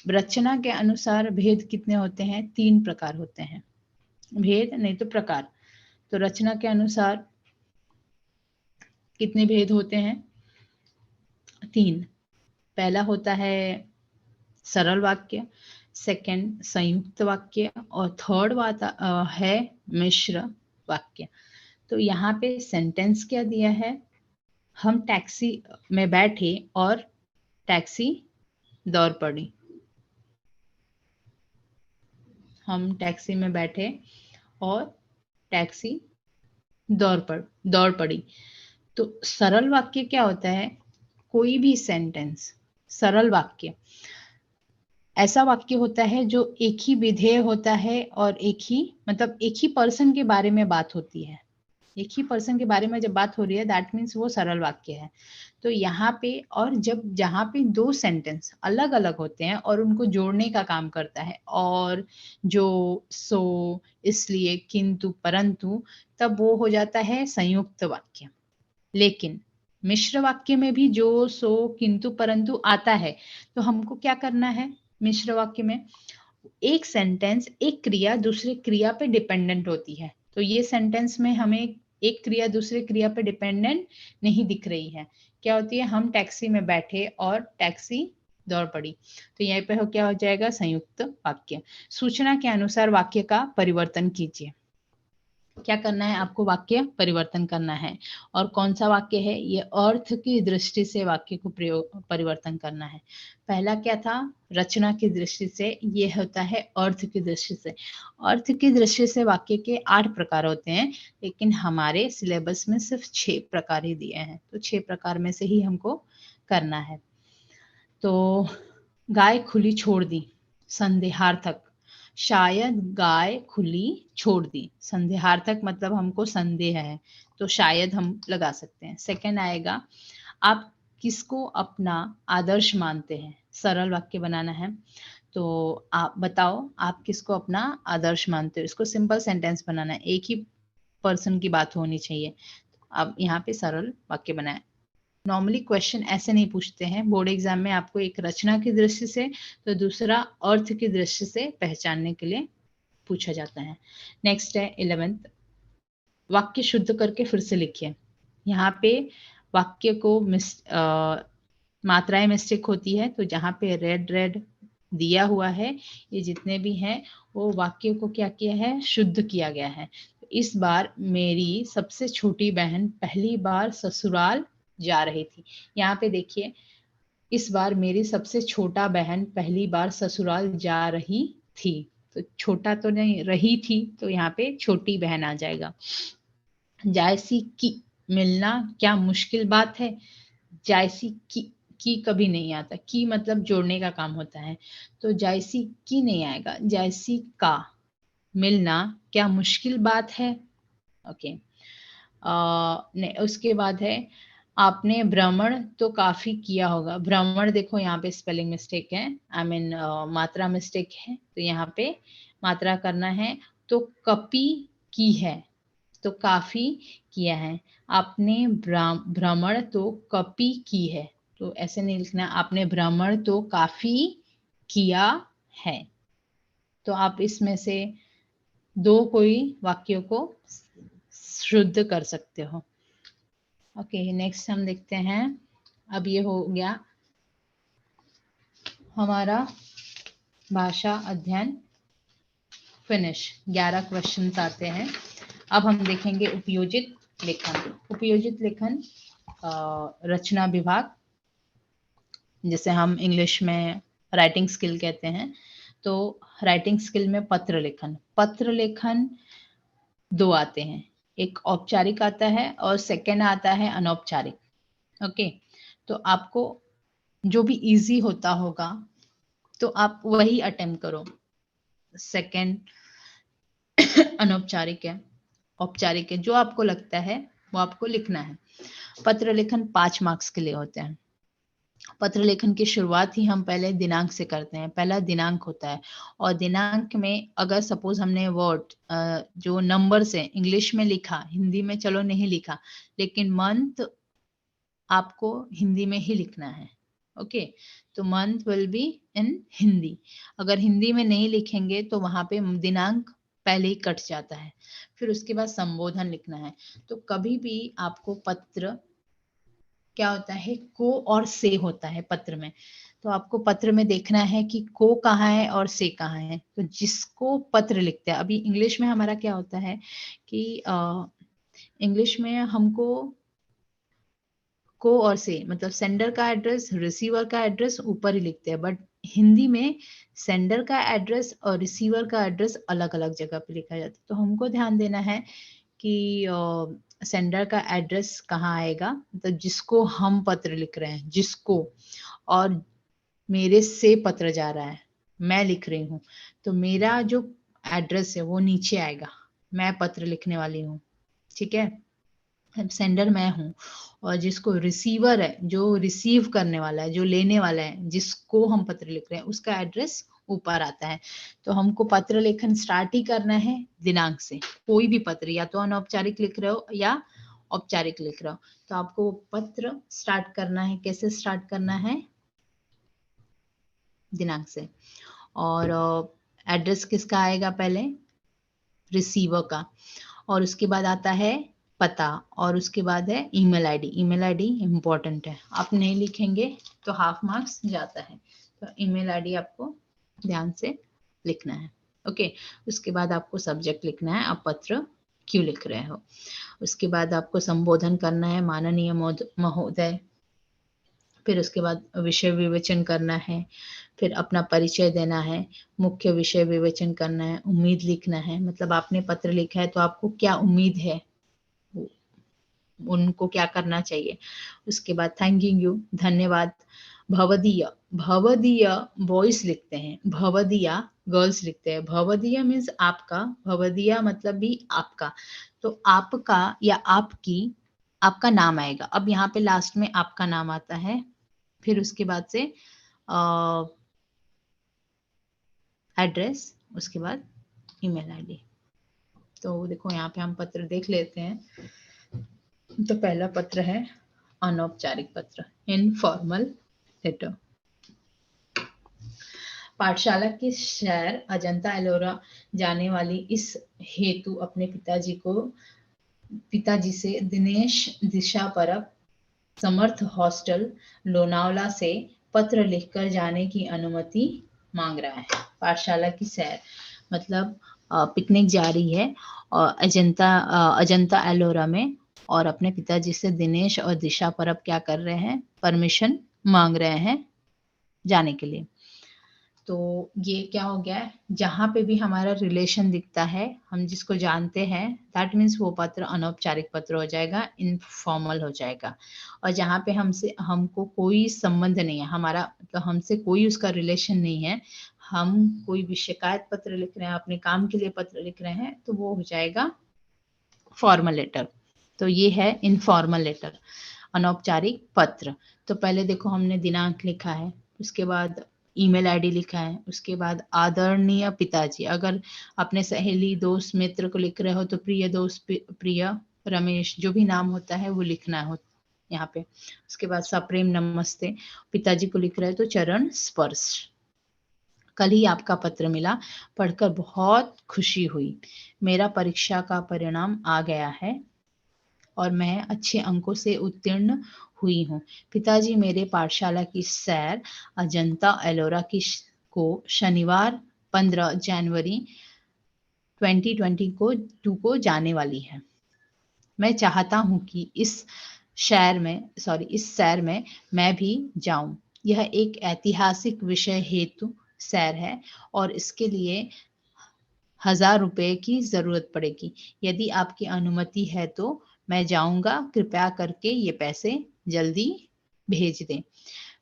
रचना के अनुसार भेद कितने होते हैं, 3 प्रकार होते हैं, भेद नहीं तो प्रकार। तो रचना के अनुसार कितने भेद होते हैं, 3। पहला होता है सरल वाक्य, सेकंड संयुक्त वाक्य, और थर्ड है मिश्र वाक्य। तो यहाँ पे सेंटेंस क्या दिया है, हम टैक्सी में बैठे और टैक्सी दौड़ पड़ी। हम टैक्सी में बैठे और टैक्सी दौड़ पड़ी। तो सरल वाक्य क्या होता है, कोई भी सेंटेंस, सरल वाक्य ऐसा वाक्य होता है जो एक ही विधेय होता है और एक ही पर्सन के बारे में बात होती है। एक ही पर्सन के बारे में जब बात हो रही है, दैट मीन्स वो सरल वाक्य है। तो यहाँ पे, और जहाँ पे 2 सेंटेंस अलग अलग होते हैं और उनको जोड़ने का काम करता है, और जो, सो, इसलिए, किंतु, परंतु, तब वो हो जाता है संयुक्त वाक्य। लेकिन मिश्र वाक्य में भी जो, सो, किंतु, परंतु आता है, तो हमको क्या करना है, मिश्र वाक्य में एक सेंटेंस एक क्रिया दूसरे क्रिया पे डिपेंडेंट होती है। तो ये सेंटेंस में हमें एक क्रिया दूसरे क्रिया पे डिपेंडेंट नहीं दिख रही है। क्या होती है, हम टैक्सी में बैठे और टैक्सी दौड़ पड़ी। तो यहाँ पे क्या हो जाएगा, संयुक्त वाक्य। सूचना के अनुसार वाक्य का परिवर्तन कीजिए। क्या करना है, आपको वाक्य परिवर्तन करना है, और कौन सा वाक्य है ये, अर्थ की दृष्टि से वाक्य को परिवर्तन करना है। पहला क्या था, रचना की दृष्टि से, ये होता है अर्थ की दृष्टि से। अर्थ की दृष्टि से वाक्य के 8 प्रकार होते हैं, लेकिन हमारे सिलेबस में सिर्फ 6 प्रकार ही दिए हैं, तो 6 प्रकार में से ही हमको करना है। तो गाय खुली छोड़ दी, संदेहार्थक, शायद गाय खुली छोड़ दी, संदेहार्थक मतलब हमको संदेह है, तो शायद हम लगा सकते हैं। सेकंड आएगा, आप किसको अपना आदर्श मानते हैं, सरल वाक्य बनाना है। तो आप बताओ, आप किसको अपना आदर्श मानते हो, इसको सिंपल सेंटेंस बनाना है, एक ही पर्सन की बात होनी चाहिए। अब यहाँ पे सरल वाक्य बनाए। नॉर्मली क्वेश्चन ऐसे नहीं पूछते हैं बोर्ड एग्जाम में, आपको एक रचना की दृष्टि से, तो दूसरा अर्थ की दृष्टि से पहचानने के लिए पूछा जाता है। नेक्स्ट है 11th, वाक्य शुद्ध करके फिर से लिखिए। यहाँ पे वाक्य को मात्राएं मिस्टेक होती है, तो जहाँ पे रेड दिया हुआ है, ये जितने भी हैं वो वाक्य को क्या किया है, शुद्ध किया गया है। इस बार मेरी सबसे छोटी बहन पहली बार ससुराल जा रही थी। यहाँ पे देखिए, इस बार मेरी सबसे छोटा बहन पहली बार ससुराल जा रही थी, तो छोटा तो नहीं, रही थी, तो यहाँ पे छोटी बहन आ जाएगा। जायसी की मिलना क्या मुश्किल बात है। जायसी की कभी नहीं आता, की मतलब जोड़ने का काम होता है, तो जायसी की नहीं आएगा, जायसी का। मिलना क्या मुश्किल बात है। ओके। उसके बाद है, आपने भ्रमण तो काफी किया होगा। भ्रमण देखो यहाँ पे स्पेलिंग मिस्टेक है, आई मीन मात्रा मिस्टेक है, तो यहाँ पे मात्रा करना है, तो कपी की है, तो काफी किया है। आपने भ्रमण तो कपी की है, तो ऐसे नहीं लिखना, आपने भ्रमण तो काफी किया है। तो आप इसमें से दो कोई वाक्यों को शुद्ध कर सकते हो। ओके, नेक्स्ट हम देखते हैं। अब ये हो गया हमारा भाषा अध्ययन फिनिश। 11 क्वेश्चंस आते हैं। अब हम देखेंगे उपयोजित लेखन। उपयोजित लेखन रचना विभाग, जैसे हम इंग्लिश में राइटिंग स्किल कहते हैं, तो राइटिंग स्किल में पत्र लेखन। पत्र लेखन दो आते हैं, एक औपचारिक आता है और सेकंड आता है अनौपचारिक। ओके, तो आपको जो भी इजी होता होगा तो आप वही अटेम्प्ट करो। सेकंड अनौपचारिक है, औपचारिक है, जो आपको लगता है वो आपको लिखना है। पत्र लेखन 5 मार्क्स के लिए होते हैं। पत्र लेखन की शुरुआत ही हम पहले दिनांक से करते हैं। पहला दिनांक होता है, और दिनांक में अगर सपोज हमने वर्ड जो नंबर से इंग्लिश में लिखा, हिंदी में चलो नहीं लिखा, लेकिन मंथ आपको हिंदी में ही लिखना है। ओके, तो month will be in Hindi. अगर हिंदी में नहीं लिखेंगे तो वहां पे दिनांक पहले ही कट जाता है। फिर उसके बाद संबोधन लिखना है। तो कभी भी आपको पत्र क्या होता है, को और से होता है पत्र में, तो आपको पत्र में देखना है कि को कहाँ है और से कहाँ है। तो जिसको पत्र लिखते हैं, अभी इंग्लिश में हमारा क्या होता है कि इंग्लिश में हमको को और से मतलब सेंडर का एड्रेस, रिसीवर का एड्रेस ऊपर ही लिखते हैं, बट हिंदी में सेंडर का एड्रेस और रिसीवर का एड्रेस अलग अलग जगह पे लिखा जाता है। तो हमको ध्यान देना है कि सेंडर का एड्रेस कहाँ आएगा, तो जिसको हम पत्र लिख रहे हैं, जिसको, और मेरे से पत्र जा रहा है, मैं लिख रही हूँ, तो मेरा जो एड्रेस है वो नीचे आएगा, मैं पत्र लिखने वाली हूँ। ठीक है, सेंडर मैं हूँ, और जिसको रिसीवर है, जो रिसीव करने वाला है, जो लेने वाला है, जिसको हम पत्र लिख रहे हैं, उसका एड्रेस ऊपर आता है। तो हमको पत्र लेखन स्टार्ट ही करना है दिनांक से। कोई भी पत्र, या तो अनौपचारिक लिख रहे हो या औपचारिक लिख रहे हो, तो आपको पत्र स्टार्ट करना है। कैसे स्टार्ट करना है, दिनांक से। और एड्रेस किसका आएगा, पहले रिसीवर का, और उसके बाद आता है पता, और उसके बाद है email ID. Email ID important है, आप नहीं लिखेंगे तो हाफ मार्क्स जाता है। तो ईमेल आईडी आपको ध्यान से लिखना है। ओके, उसके बाद आपको सब्जेक्ट लिखना है, आप पत्र क्यों लिख रहे हो। उसके बाद आपको संबोधन करना है, माननीय महोदय। फिर उसके बाद विषय विवेचन करना है, फिर अपना परिचय देना है, मुख्य विषय विवेचन करना है, उम्मीद लिखना है, मतलब आपने पत्र लिखा है तो आपको क्या उम्मीद है, उनको क्या करना चाहिए। उसके बाद थैंकिंग यू, धन्यवाद। भवदीय, भवदीय बॉयज लिखते हैं, भवदीया गर्ल्स लिखते हैं। भवदीय मीन्स आपका, भवदीया मतलब भी आपका, तो आपका या आपकी, आपका नाम आएगा। अब यहाँ पे लास्ट में आपका नाम आता है, फिर उसके बाद से एड्रेस, उसके बाद ईमेल आईडी। तो देखो यहाँ पे हम पत्र देख लेते हैं। तो पहला पत्र है अनौपचारिक पत्र, इनफॉर्मल लेटर। पाठशाला के शहर अजंता एलोरा जाने वाली इस हेतु अपने पिताजी से दिनेश दिशा परब समर्थ हॉस्टल लोनावला से पत्र लिखकर जाने की अनुमति मांग रहा है। पाठशाला की सैर मतलब पिकनिक जा रही है और अजंता एलोरा में, और अपने पिताजी से दिनेश और दिशा परब क्या कर रहे हैं, परमिशन मांग रहे हैं जाने के लिए। तो ये क्या हो गया है, जहाँ पे भी हमारा रिलेशन दिखता है, हम जिसको जानते हैं, दैट मीन्स वो पत्र अनौपचारिक पत्र हो जाएगा, इनफॉर्मल हो जाएगा। और जहाँ पे हमको कोई संबंध नहीं है, हमारा मतलब हमसे कोई उसका रिलेशन नहीं है, हम कोई भी शिकायत पत्र लिख रहे हैं, अपने काम के लिए पत्र लिख रहे हैं, तो वो हो जाएगा फॉर्मल लेटर। तो ये है इनफॉर्मल लेटर, अनौपचारिक पत्र। तो पहले देखो हमने दिनांक लिखा है, उसके बाद ईमेल आईडी लिखा है, उसके बाद आदरणीय पिताजी, अगर अपने सहेली दोस्त मित्र को लिख रहे हो तो प्रिय दोस्त, प्रिय रमेश, जो भी नाम होता है वो लिखना हो यहाँ पे। उसके बाद सप्रेम नमस्ते, पिताजी को लिख रहे हो तो चरण स्पर्श। कल ही आपका पत्र मिला, पढ़कर बहुत खुशी हुई। मेरा परीक्षा का परिणाम आ गया है और मैं अच्छे अंकों से उत्तीर्ण हुई हूँ। पिताजी मेरे पाठशाला की सैर अजंता एलोरा को शनिवार 15 जनवरी 2022 को जाने वाली है। मैं चाहता हूँ कि इस सैर में मैं भी जाऊं। यह एक ऐतिहासिक विषय हेतु सैर है और इसके लिए 1000 रुपए की जरूरत पड़ेगी। यदि आपकी अनुमति है तो मैं जाऊंगा। कृपया करके ये पैसे जल्दी भेज दें।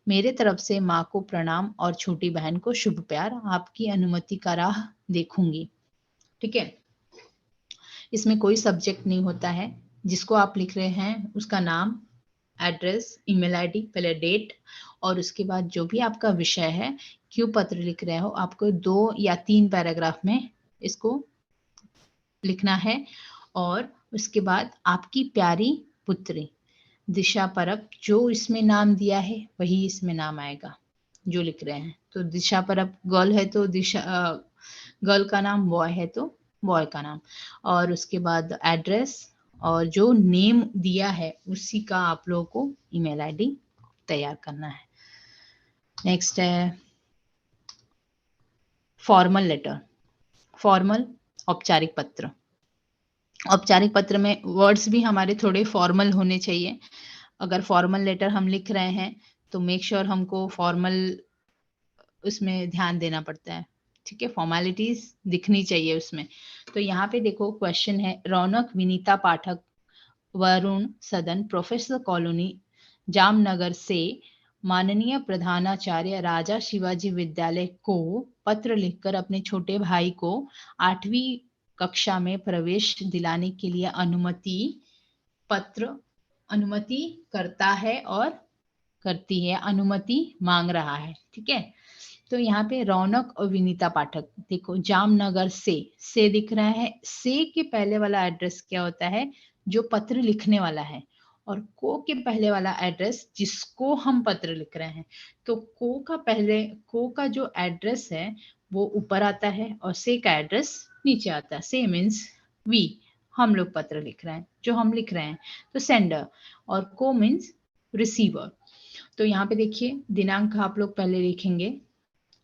मेरे तरफ से माँ को प्रणाम और छोटी बहन को शुभ प्यार। आपकी अनुमति का राह देखूंगी। ठीक है, इसमें कोई सब्जेक्ट नहीं होता है। जिसको आप लिख रहे हैं उसका नाम, एड्रेस, ईमेल आईडी, पहले डेट, और उसके बाद जो भी आपका विषय है, क्यों पत्र लिख रहे हो, आपको 2 या 3 पैराग्राफ में इसको लिखना है। और उसके बाद आपकी प्यारी पुत्री दिशा परब, जो इसमें नाम दिया है वही इसमें नाम आएगा जो लिख रहे हैं। तो दिशा परब गर्ल है तो गर्ल का नाम, बॉय है तो बॉय का नाम, और उसके बाद एड्रेस और जो नेम दिया है उसी का आप लोगों को ईमेल आईडी तैयार करना है। नेक्स्ट है फॉर्मल लेटर। फॉर्मल औपचारिक पत्र। औपचारिक पत्र में वर्ड्स भी हमारे थोड़े फॉर्मल होने चाहिए। अगर फॉर्मल लेटर हम लिख रहे हैं तो मेक श्योर हमको फॉर्मल उसमें ध्यान देना पड़ता है। ठीक है, फॉर्मेलिटीज दिखनी चाहिए उसमें। तो यहाँ पे देखो क्वेश्चन है, रौनक विनीता पाठक वरुण सदन प्रोफेसर कॉलोनी जामनगर से माननीय प्रधानाचार्य राजा शिवाजी विद्यालय को पत्र लिखकर अपने छोटे भाई को 8वीं कक्षा में प्रवेश दिलाने के लिए अनुमति करता है और करती है, अनुमति मांग रहा है। ठीक है, तो यहाँ पे रौनक और विनीता पाठक, देखो जामनगर से दिख रहा है, से के पहले वाला एड्रेस क्या होता है, जो पत्र लिखने वाला है, और को के पहले वाला एड्रेस जिसको हम पत्र लिख रहे हैं। तो को का जो एड्रेस है वो ऊपर आता है और से का एड्रेस नीचे आता है। से मीन्स वी, हम लोग पत्र लिख रहे हैं, जो हम लिख रहे हैं, तो सेंडर, और को मीन्स रिसीवर। तो यहाँ पे देखिए दिनांक आप लोग पहले लिखेंगे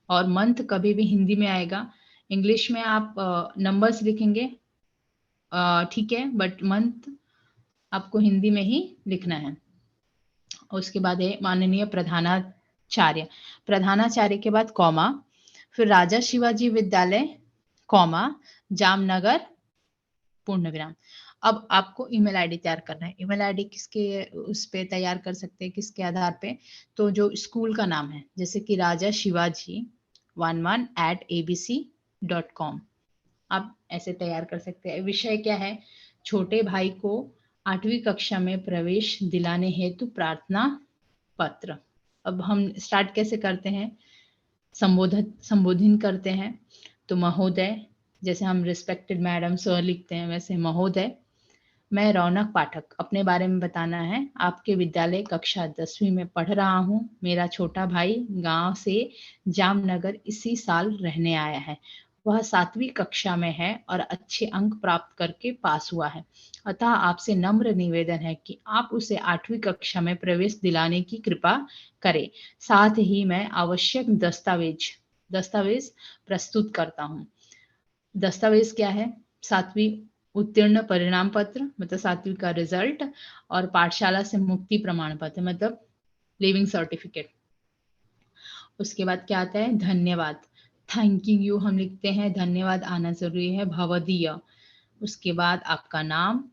और मंथ कभी भी हिंदी में आएगा, इंग्लिश में आप नंबर्स लिखेंगे, ठीक है, बट मंथ आपको हिंदी में ही लिखना है। उसके बाद है माननीय प्रधानाचार्य, प्रधानाचार्य के बाद कॉमा, फिर राजा शिवाजी विद्यालय कॉमा जामनगर पूर्ण विराम। अब आपको ईमेल आईडी तैयार करना है। ईमेल आईडी किसके उस पे तैयार कर सकते हैं, किसके आधार पे, तो जो स्कूल का नाम है, जैसे कि राजा शिवाजी 11@abc.com, आप ऐसे तैयार कर सकते हैं। विषय क्या है, छोटे भाई को 8वीं कक्षा में प्रवेश दिलाने हेतु प्रार्थना पत्र। अब हम स्टार्ट कैसे करते हैं, संबोधन करते हैं, तो महोदय, जैसे हम रिस्पेक्टेड मैडम सर लिखते हैं वैसे महोदय, मैं रौनक पाठक, अपने बारे में बताना है। आपके विद्यालय कक्षा 10वीं में पढ़ रहा हूँ। मेरा छोटा भाई गांव से जामनगर इसी साल रहने आया है। वह 7वीं कक्षा में है और अच्छे अंक प्राप्त करके पास हुआ है। अतः आपसे नम्र निवेदन है कि आप उसे 8वीं कक्षा में प्रवेश दिलाने की कृपा करें। साथ ही मैं आवश्यक दस्तावेज दस्तावेज प्रस्तुत करता हूँ। दस्तावेज क्या है? 7वीं उत्तीर्ण परिणाम पत्र मतलब 7वीं का रिजल्ट, और पाठशाला से मुक्ति प्रमाण पत्र मतलब लिविंग सर्टिफिकेट। उसके बाद क्या आता है? धन्यवाद, थैंकिंग यू हम लिखते हैं, धन्यवाद आना जरूरी है, भवदीय। उसके बाद आपका नाम,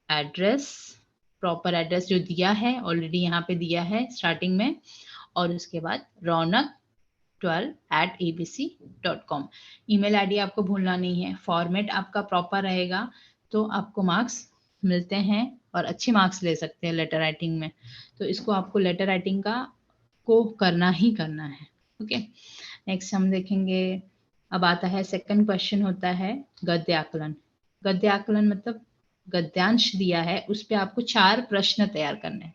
एड्रेस, प्रॉपर एड्रेस जो दिया है ऑलरेडी यहाँ पे दिया है स्टार्टिंग में, और उसके बाद raunak12@abc.com। ईमेल आईडी आपको भूलना नहीं है। फॉर्मेट आपका प्रॉपर रहेगा तो आपको मार्क्स मिलते हैं और अच्छे मार्क्स ले सकते हैं लेटर राइटिंग में। तो इसको आपको लेटर राइटिंग को करना ही करना है। ओके, नेक्स्ट हम देखेंगे। अब आता है सेकंड क्वेश्चन, होता है गद्य आकलन। गद्य आकलन मतलब गद्यांश दिया है, उस पे आपको 4 प्रश्न तैयार करने हैं।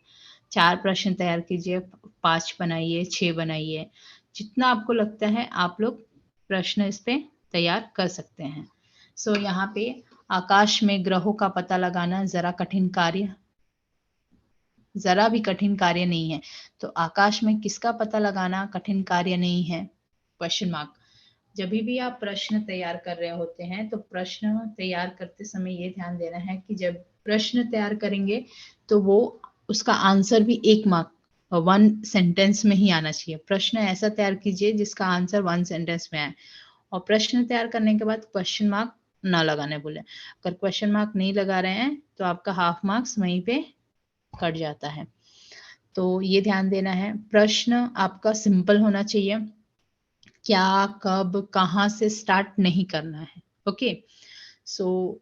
4 प्रश्न तैयार कीजिए, 5 बनाइए, 6 बनाइए, जितना आपको लगता है आप लोग प्रश्न इस पे तैयार कर सकते हैं। सो यहाँ पे आकाश में ग्रहों का पता लगाना जरा भी कठिन कार्य नहीं है। तो आकाश में किसका पता लगाना कठिन कार्य नहीं है? Question mark. जब भी आप प्रश्न तैयार कर रहे होते हैं तो प्रश्न तैयार करते समय ये ध्यान देना है कि जब प्रश्न तैयार करेंगे तो वो उसका आंसर भी 1 मार्क 1 सेंटेंस में ही आना चाहिए। प्रश्न ऐसा तैयार कीजिए जिसका आंसर 1 सेंटेंस में आए, और प्रश्न तैयार करने के बाद क्वेश्चन मार्क ना लगाने बोले। अगर क्वेश्चन मार्क नहीं लगा रहे हैं तो आपका हाफ मार्क्स वहीं पे कट जाता है। तो ये ध्यान देना है। प्रश्न आपका सिंपल होना चाहिए, क्या, कब, कहाँ से स्टार्ट नहीं करना है। ओके, सो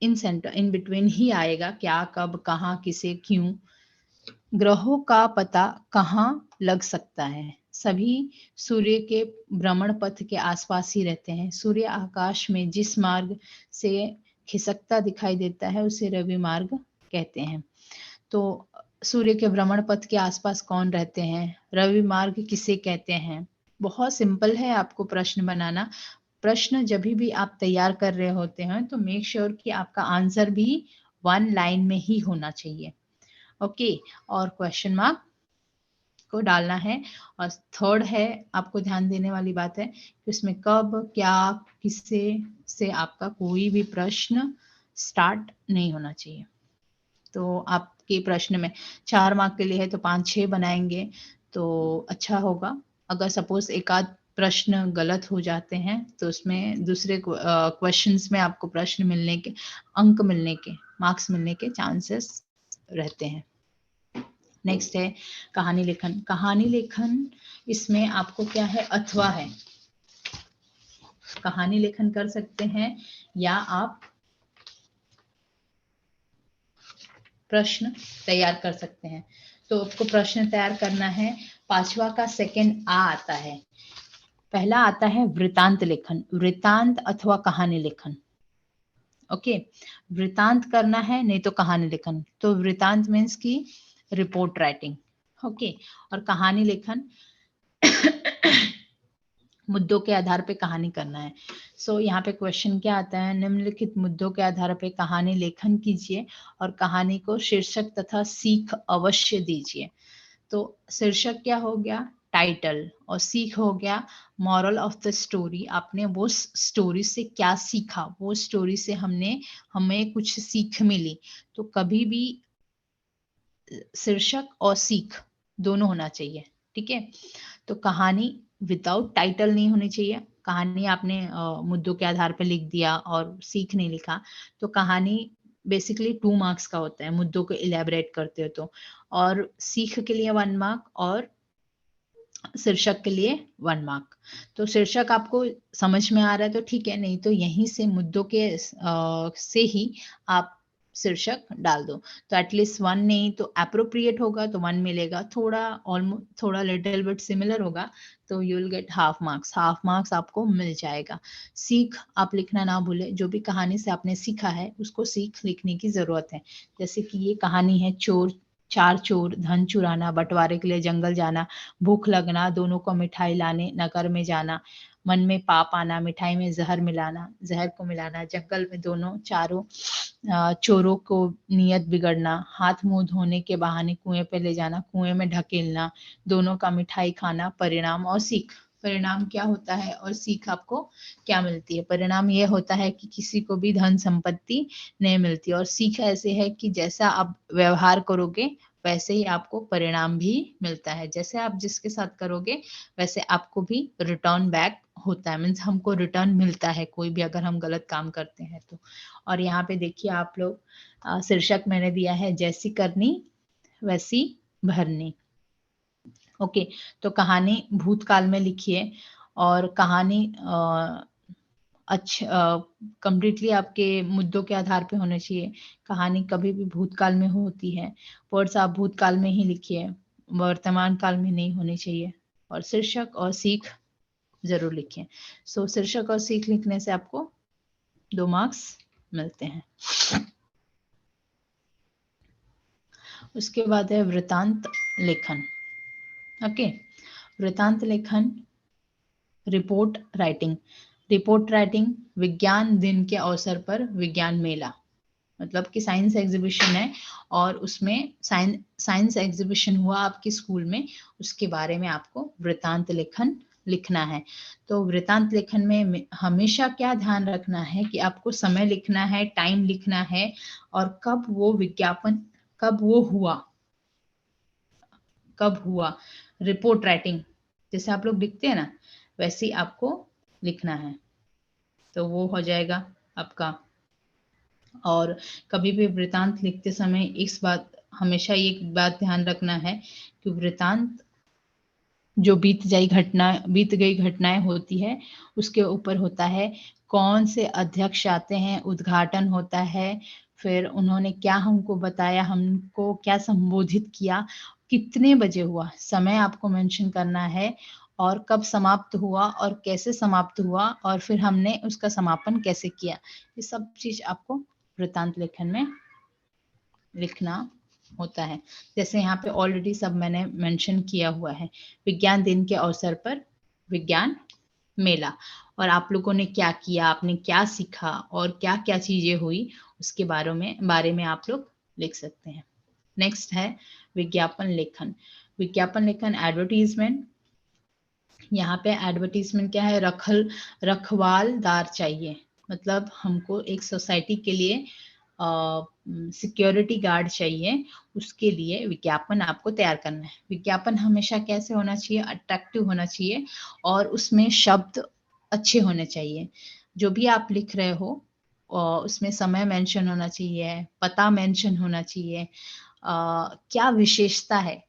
इन बिटवीन ही आएगा, क्या, कब, कहाँ, किसे, क्यों। ग्रहों का पता कहाँ लग सकता है? सभी सूर्य के भ्रमण पथ के आसपास ही रहते हैं। सूर्य आकाश में जिस मार्ग से खिसकता दिखाई देता है उसे रवि मार्ग कहते हैं। तो सूर्य के भ्रमण पथ के आसपास कौन रहते हैं? रवि मार्ग किसे कहते हैं? बहुत सिंपल है आपको प्रश्न बनाना। प्रश्न जब भी आप तैयार कर रहे होते हैं तो मेक श्योर कि आपका आंसर भी 1 लाइन में ही होना चाहिए। ओके, और क्वेश्चन मार्क को डालना है। और थर्ड है, आपको ध्यान देने वाली बात है कि उसमें कब, क्या, किससे से आपका कोई भी प्रश्न स्टार्ट नहीं होना चाहिए। तो आपके प्रश्न में 4 मार्क के लिए है तो 5-6 बनाएंगे तो अच्छा होगा। अगर सपोज एक आध प्रश्न गलत हो जाते हैं तो उसमें दूसरे क्वेश्चंस में आपको प्रश्न मिलने के, अंक मिलने के, मार्क्स मिलने के चांसेस रहते हैं। नेक्स्ट है कहानी लेखन। कहानी लेखन इसमें आपको क्या है, अथवा है। कहानी लेखन कर सकते हैं या आप प्रश्न तैयार कर सकते हैं। तो आपको प्रश्न तैयार करना है। 5वां का सेकंड आ आता है। पहला आता है वृतांत लेखन, वृतांत अथवा कहानी लेखन। ओके, वृतांत करना है नहीं तो कहानी लेखन। तो वृतांत मीन्स की रिपोर्ट राइटिंग। ओके, और कहानी लेखन मुद्दों के आधार पे कहानी करना है। सो यहाँ पे क्वेश्चन क्या आता है, निम्नलिखित मुद्दों के आधार पे कहानी लेखन कीजिए और कहानी को शीर्षक तथा सीख अवश्य दीजिए। तो शीर्षक क्या हो गया, टाइटल, और सीख हो गया मॉरल ऑफ द स्टोरी। आपने वो स्टोरी से क्या सीखा, वो स्टोरी से हमें कुछ सीख मिली। तो कभी भी शीर्षक और सीख दोनों होना चाहिए। ठीक है, तो कहानी विदाउट टाइटल नहीं होनी चाहिए। कहानी आपने मुद्दों के आधार पर लिख दिया और सीख नहीं लिखा तो कहानी बेसिकली 2 मार्क्स का होता है, मुद्दों को इलेबरेट करते हो तो। और सीख के लिए 1 मार्क और शीर्षक के लिए 1 मार्क। तो शीर्षक आपको समझ में आ रहा है तो ठीक है, नहीं तो यहीं से मुद्दों के से ही आप शीर्षक डाल दो। तो एटलीस्ट 1 नहीं तो अप्रोप्रिएट होगा तो 1 मिलेगा, थोड़ा लिटिल बिट सिमिलर होगा तो you will get half marks आपको मिल जाएगा। सीख आप लिखना ना भूले, जो भी कहानी से आपने सीखा है उसको सीख लिखने की जरूरत है। जैसे कि ये कहानी है, 4 चोर, धन चुराना, बंटवारे के लिए जंगल जाना, भूख लगना, दोनों को मिठाई लाने नगर में जाना, मन में पाप आना, मिठाई में जहर मिलाना, जहर को मिलाना, जंगल में दोनों चारों चोरों को नियत बिगड़ना, हाथ मुंह धोने के बहाने कुएं पे ले जाना, कुएं में ढकेलना, दोनों का मिठाई खाना, परिणाम और सीख। परिणाम क्या होता है और सीख आपको क्या मिलती है। परिणाम ये होता है कि किसी को भी धन संपत्ति नहीं मिलती, और सीख ऐसे है कि जैसा आप व्यवहार करोगे वैसे ही आपको परिणाम भी मिलता है। जैसे आप जिसके साथ करोगे वैसे आपको भी रिटर्न बैक होता है, मीन्स हमको रिटर्न मिलता है कोई भी अगर हम गलत काम करते हैं तो। और यहाँ पे देखिए आप लोग शीर्षक मैंने दिया है जैसी करनी वैसी भरनी। ओके, तो कहानी भूतकाल में लिखिए, और कहानी अच्छा कंप्लीटली आपके मुद्दों के आधार पे होना चाहिए। कहानी कभी भी भूतकाल में होती है, वर्ड्स आप भूतकाल में ही लिखिए, वर्तमान काल में नहीं होनी चाहिए। और शीर्षक और सीख जरूर लिखिए। सो शीर्षक और सीख लिखने से आपको 2 मार्क्स मिलते हैं। उसके बाद है वृतांत लेखन। ओके, वृतांत लेखन, रिपोर्ट राइटिंग। रिपोर्ट राइटिंग विज्ञान दिन के अवसर पर विज्ञान मेला, मतलब कि साइंस एग्जीबिशन है और उसमें साइंस एग्जीबिशन हुआ आपके स्कूल में, उसके बारे में आपको वृतांत लेखन लिखना है। तो वृतांत लेखन में हमेशा क्या ध्यान रखना है कि आपको समय लिखना है, टाइम लिखना है, और कब वो विज्ञापन कब वो हुआ, कब हुआ। रिपोर्ट राइटिंग जैसे आप लोग लिखते हैं ना वैसे ही आपको लिखना है, तो वो हो जाएगा आपका। और कभी भी वृतांत लिखते समय इस बात हमेशा एक बात ध्यान रखना है कि वृतांत जो बीत गई घटनाएं होती है उसके ऊपर होता है। कौन से अध्यक्ष आते हैं, उद्घाटन होता है, फिर उन्होंने क्या हमको बताया, हमको क्या संबोधित किया, कितने बजे हुआ, समय आपको मेंशन करना है, और कब समाप्त हुआ और कैसे समाप्त हुआ, और फिर हमने उसका समापन कैसे किया। ये सब चीज आपको वृतांत लेखन में लिखना होता है। जैसे यहाँ पे ऑलरेडी सब मैंने मेंशन किया हुआ है। विज्ञान दिन के अवसर पर विज्ञान मेला, और आप लोगों ने क्या किया, आपने क्या सीखा और क्या क्या चीजें हुई उसके बारे में आप लोग लिख सकते हैं। नेक्स्ट है विज्ञापन लेखन। विज्ञापन लेखन एडवर्टीजमेंट। यहाँ पे एडवर्टीजमेंट क्या है, रखवालदार चाहिए, मतलब हमको एक सोसाइटी के लिए सिक्योरिटी गार्ड चाहिए, उसके लिए विज्ञापन आपको तैयार करना है। विज्ञापन हमेशा कैसे होना चाहिए, अट्रैक्टिव होना चाहिए, और उसमें शब्द अच्छे होने चाहिए। जो भी आप लिख रहे हो उसमें समय मेंशन होना चाहिए, पता मेंशन होना चाहिए, क्या विशेषता है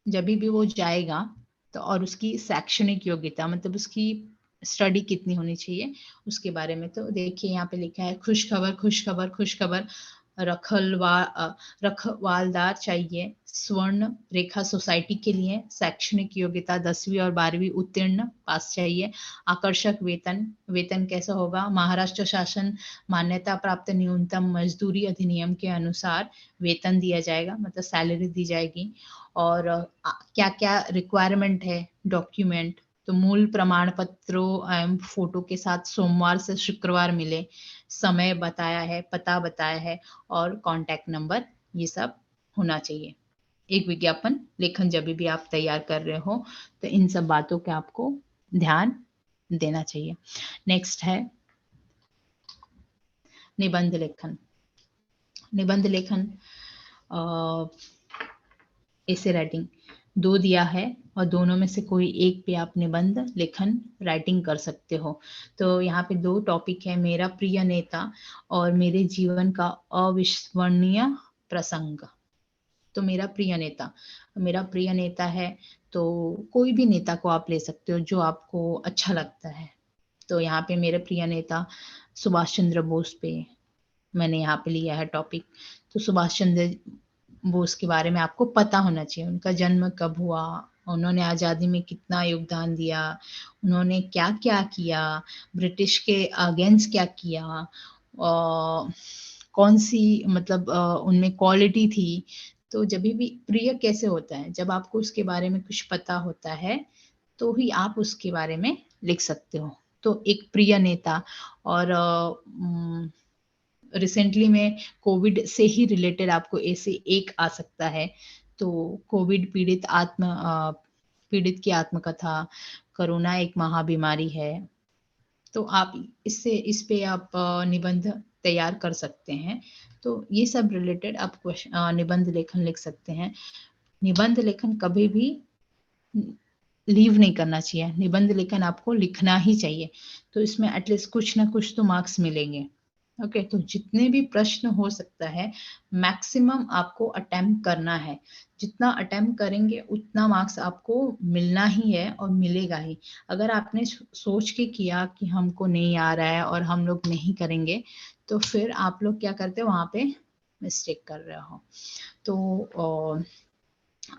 जब भी वो जाएगा तो, और उसकी शैक्षणिक योग्यता मतलब उसकी स्टडी कितनी होनी चाहिए उसके बारे में। तो देखिए यहाँ पे लिखा है खुशखबर रखवालदार चाहिए, स्वर्ण रेखा सोसाइटी के लिए, शैक्षणिक योग्यता 10वीं और 12वीं उत्तीर्ण पास चाहिए, आकर्षक वेतन कैसा होगा, महाराष्ट्र शासन मान्यता प्राप्त न्यूनतम मजदूरी अधिनियम के अनुसार वेतन दिया जाएगा, मतलब सैलरी दी जाएगी। और क्या क्या रिक्वायरमेंट है डॉक्यूमेंट, तो मूल प्रमाण पत्रों एवं फोटो के साथ सोमवार से शुक्रवार मिले, समय बताया है, पता बताया है, और कांटेक्ट नंबर, ये सब होना चाहिए। एक विज्ञापन लेखन जब भी आप तैयार कर रहे हो तो इन सब बातों का आपको ध्यान देना चाहिए। नेक्स्ट है निबंध लेखन। निबंध लेखन ऐसे राइटिंग 2 दिया है और दोनों में से कोई एक पे आप निबंध लेखन राइटिंग कर सकते हो। तो यहाँ पे 2 टॉपिक है, मेरा प्रिय नेता और मेरे जीवन का अविस्मरणीय प्रसंग। तो मेरा प्रिय नेता है, तो कोई भी नेता को आप ले सकते हो जो आपको अच्छा लगता है। तो यहाँ पे मेरे प्रिय नेता सुभाष चंद्र बोस पे मैंने यहाँ पे लिया है टॉपिक। तो सुभाष चंद्र बोस के बारे में आपको पता होना चाहिए, उनका जन्म कब हुआ, उन्होंने आज़ादी में कितना योगदान दिया, उन्होंने क्या क्या किया, ब्रिटिश के अगेंस्ट क्या किया, कौन सी मतलब उनमें क्वालिटी थी। तो जब भी प्रिय कैसे होता है, जब आपको उसके बारे में कुछ पता होता है तो ही आप उसके बारे में लिख सकते हो। तो एक प्रिय नेता, और रिसेंटली में कोविड से ही रिलेटेड आपको ऐसे एक आ सकता है। तो कोविड पीड़ित की आत्मकथा, कोरोना एक महाबीमारी है, तो आप इस पे आप निबंध तैयार कर सकते हैं। तो ये सब रिलेटेड आप निबंध लेखन लिख सकते हैं। निबंध लेखन कभी भी लीव नहीं करना चाहिए, निबंध लेखन आपको लिखना ही चाहिए। तो इसमें एटलीस्ट कुछ ना कुछ तो मार्क्स मिलेंगे। ओके, तो जितने भी प्रश्न हो सकता है मैक्सिमम आपको अटेम्प्ट करना है। जितना अटेम्प्ट करेंगे उतना मार्क्स आपको मिलना ही है और मिलेगा ही। अगर आपने सोच के किया कि हमको नहीं आ रहा है और हम लोग नहीं करेंगे, तो फिर आप लोग क्या करते हो, वहां पे मिस्टेक कर रहे हो। तो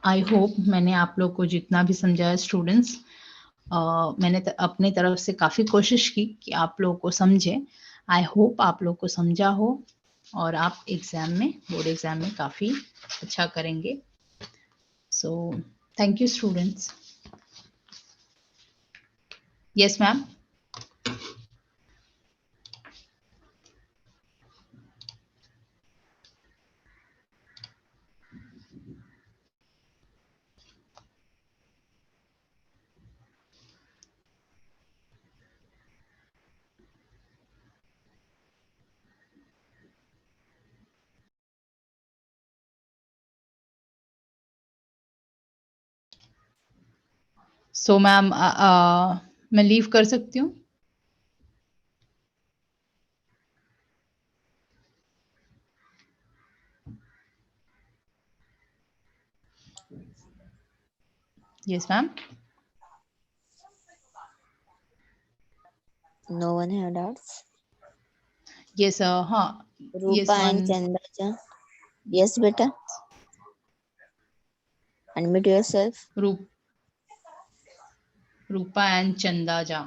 आई होप मैंने आप लोग को जितना भी समझाया स्टूडेंट्स, मैंने अपने तरफ से काफ़ी कोशिश की कि आप लोगों को समझे। आई होप आप लोग को समझा हो और आप एग्ज़ाम में, बोर्ड एग्ज़ाम में काफ़ी अच्छा करेंगे। So thank you students. Yes ma'am. So ma'am मैं लीव कर सकती हूँ? Yes ma'am. No one have doubts. Yes हाँ। Rupa yes and one. Chandraja. Yes, beta. Unmute yourself. Rupa and चंदा जा।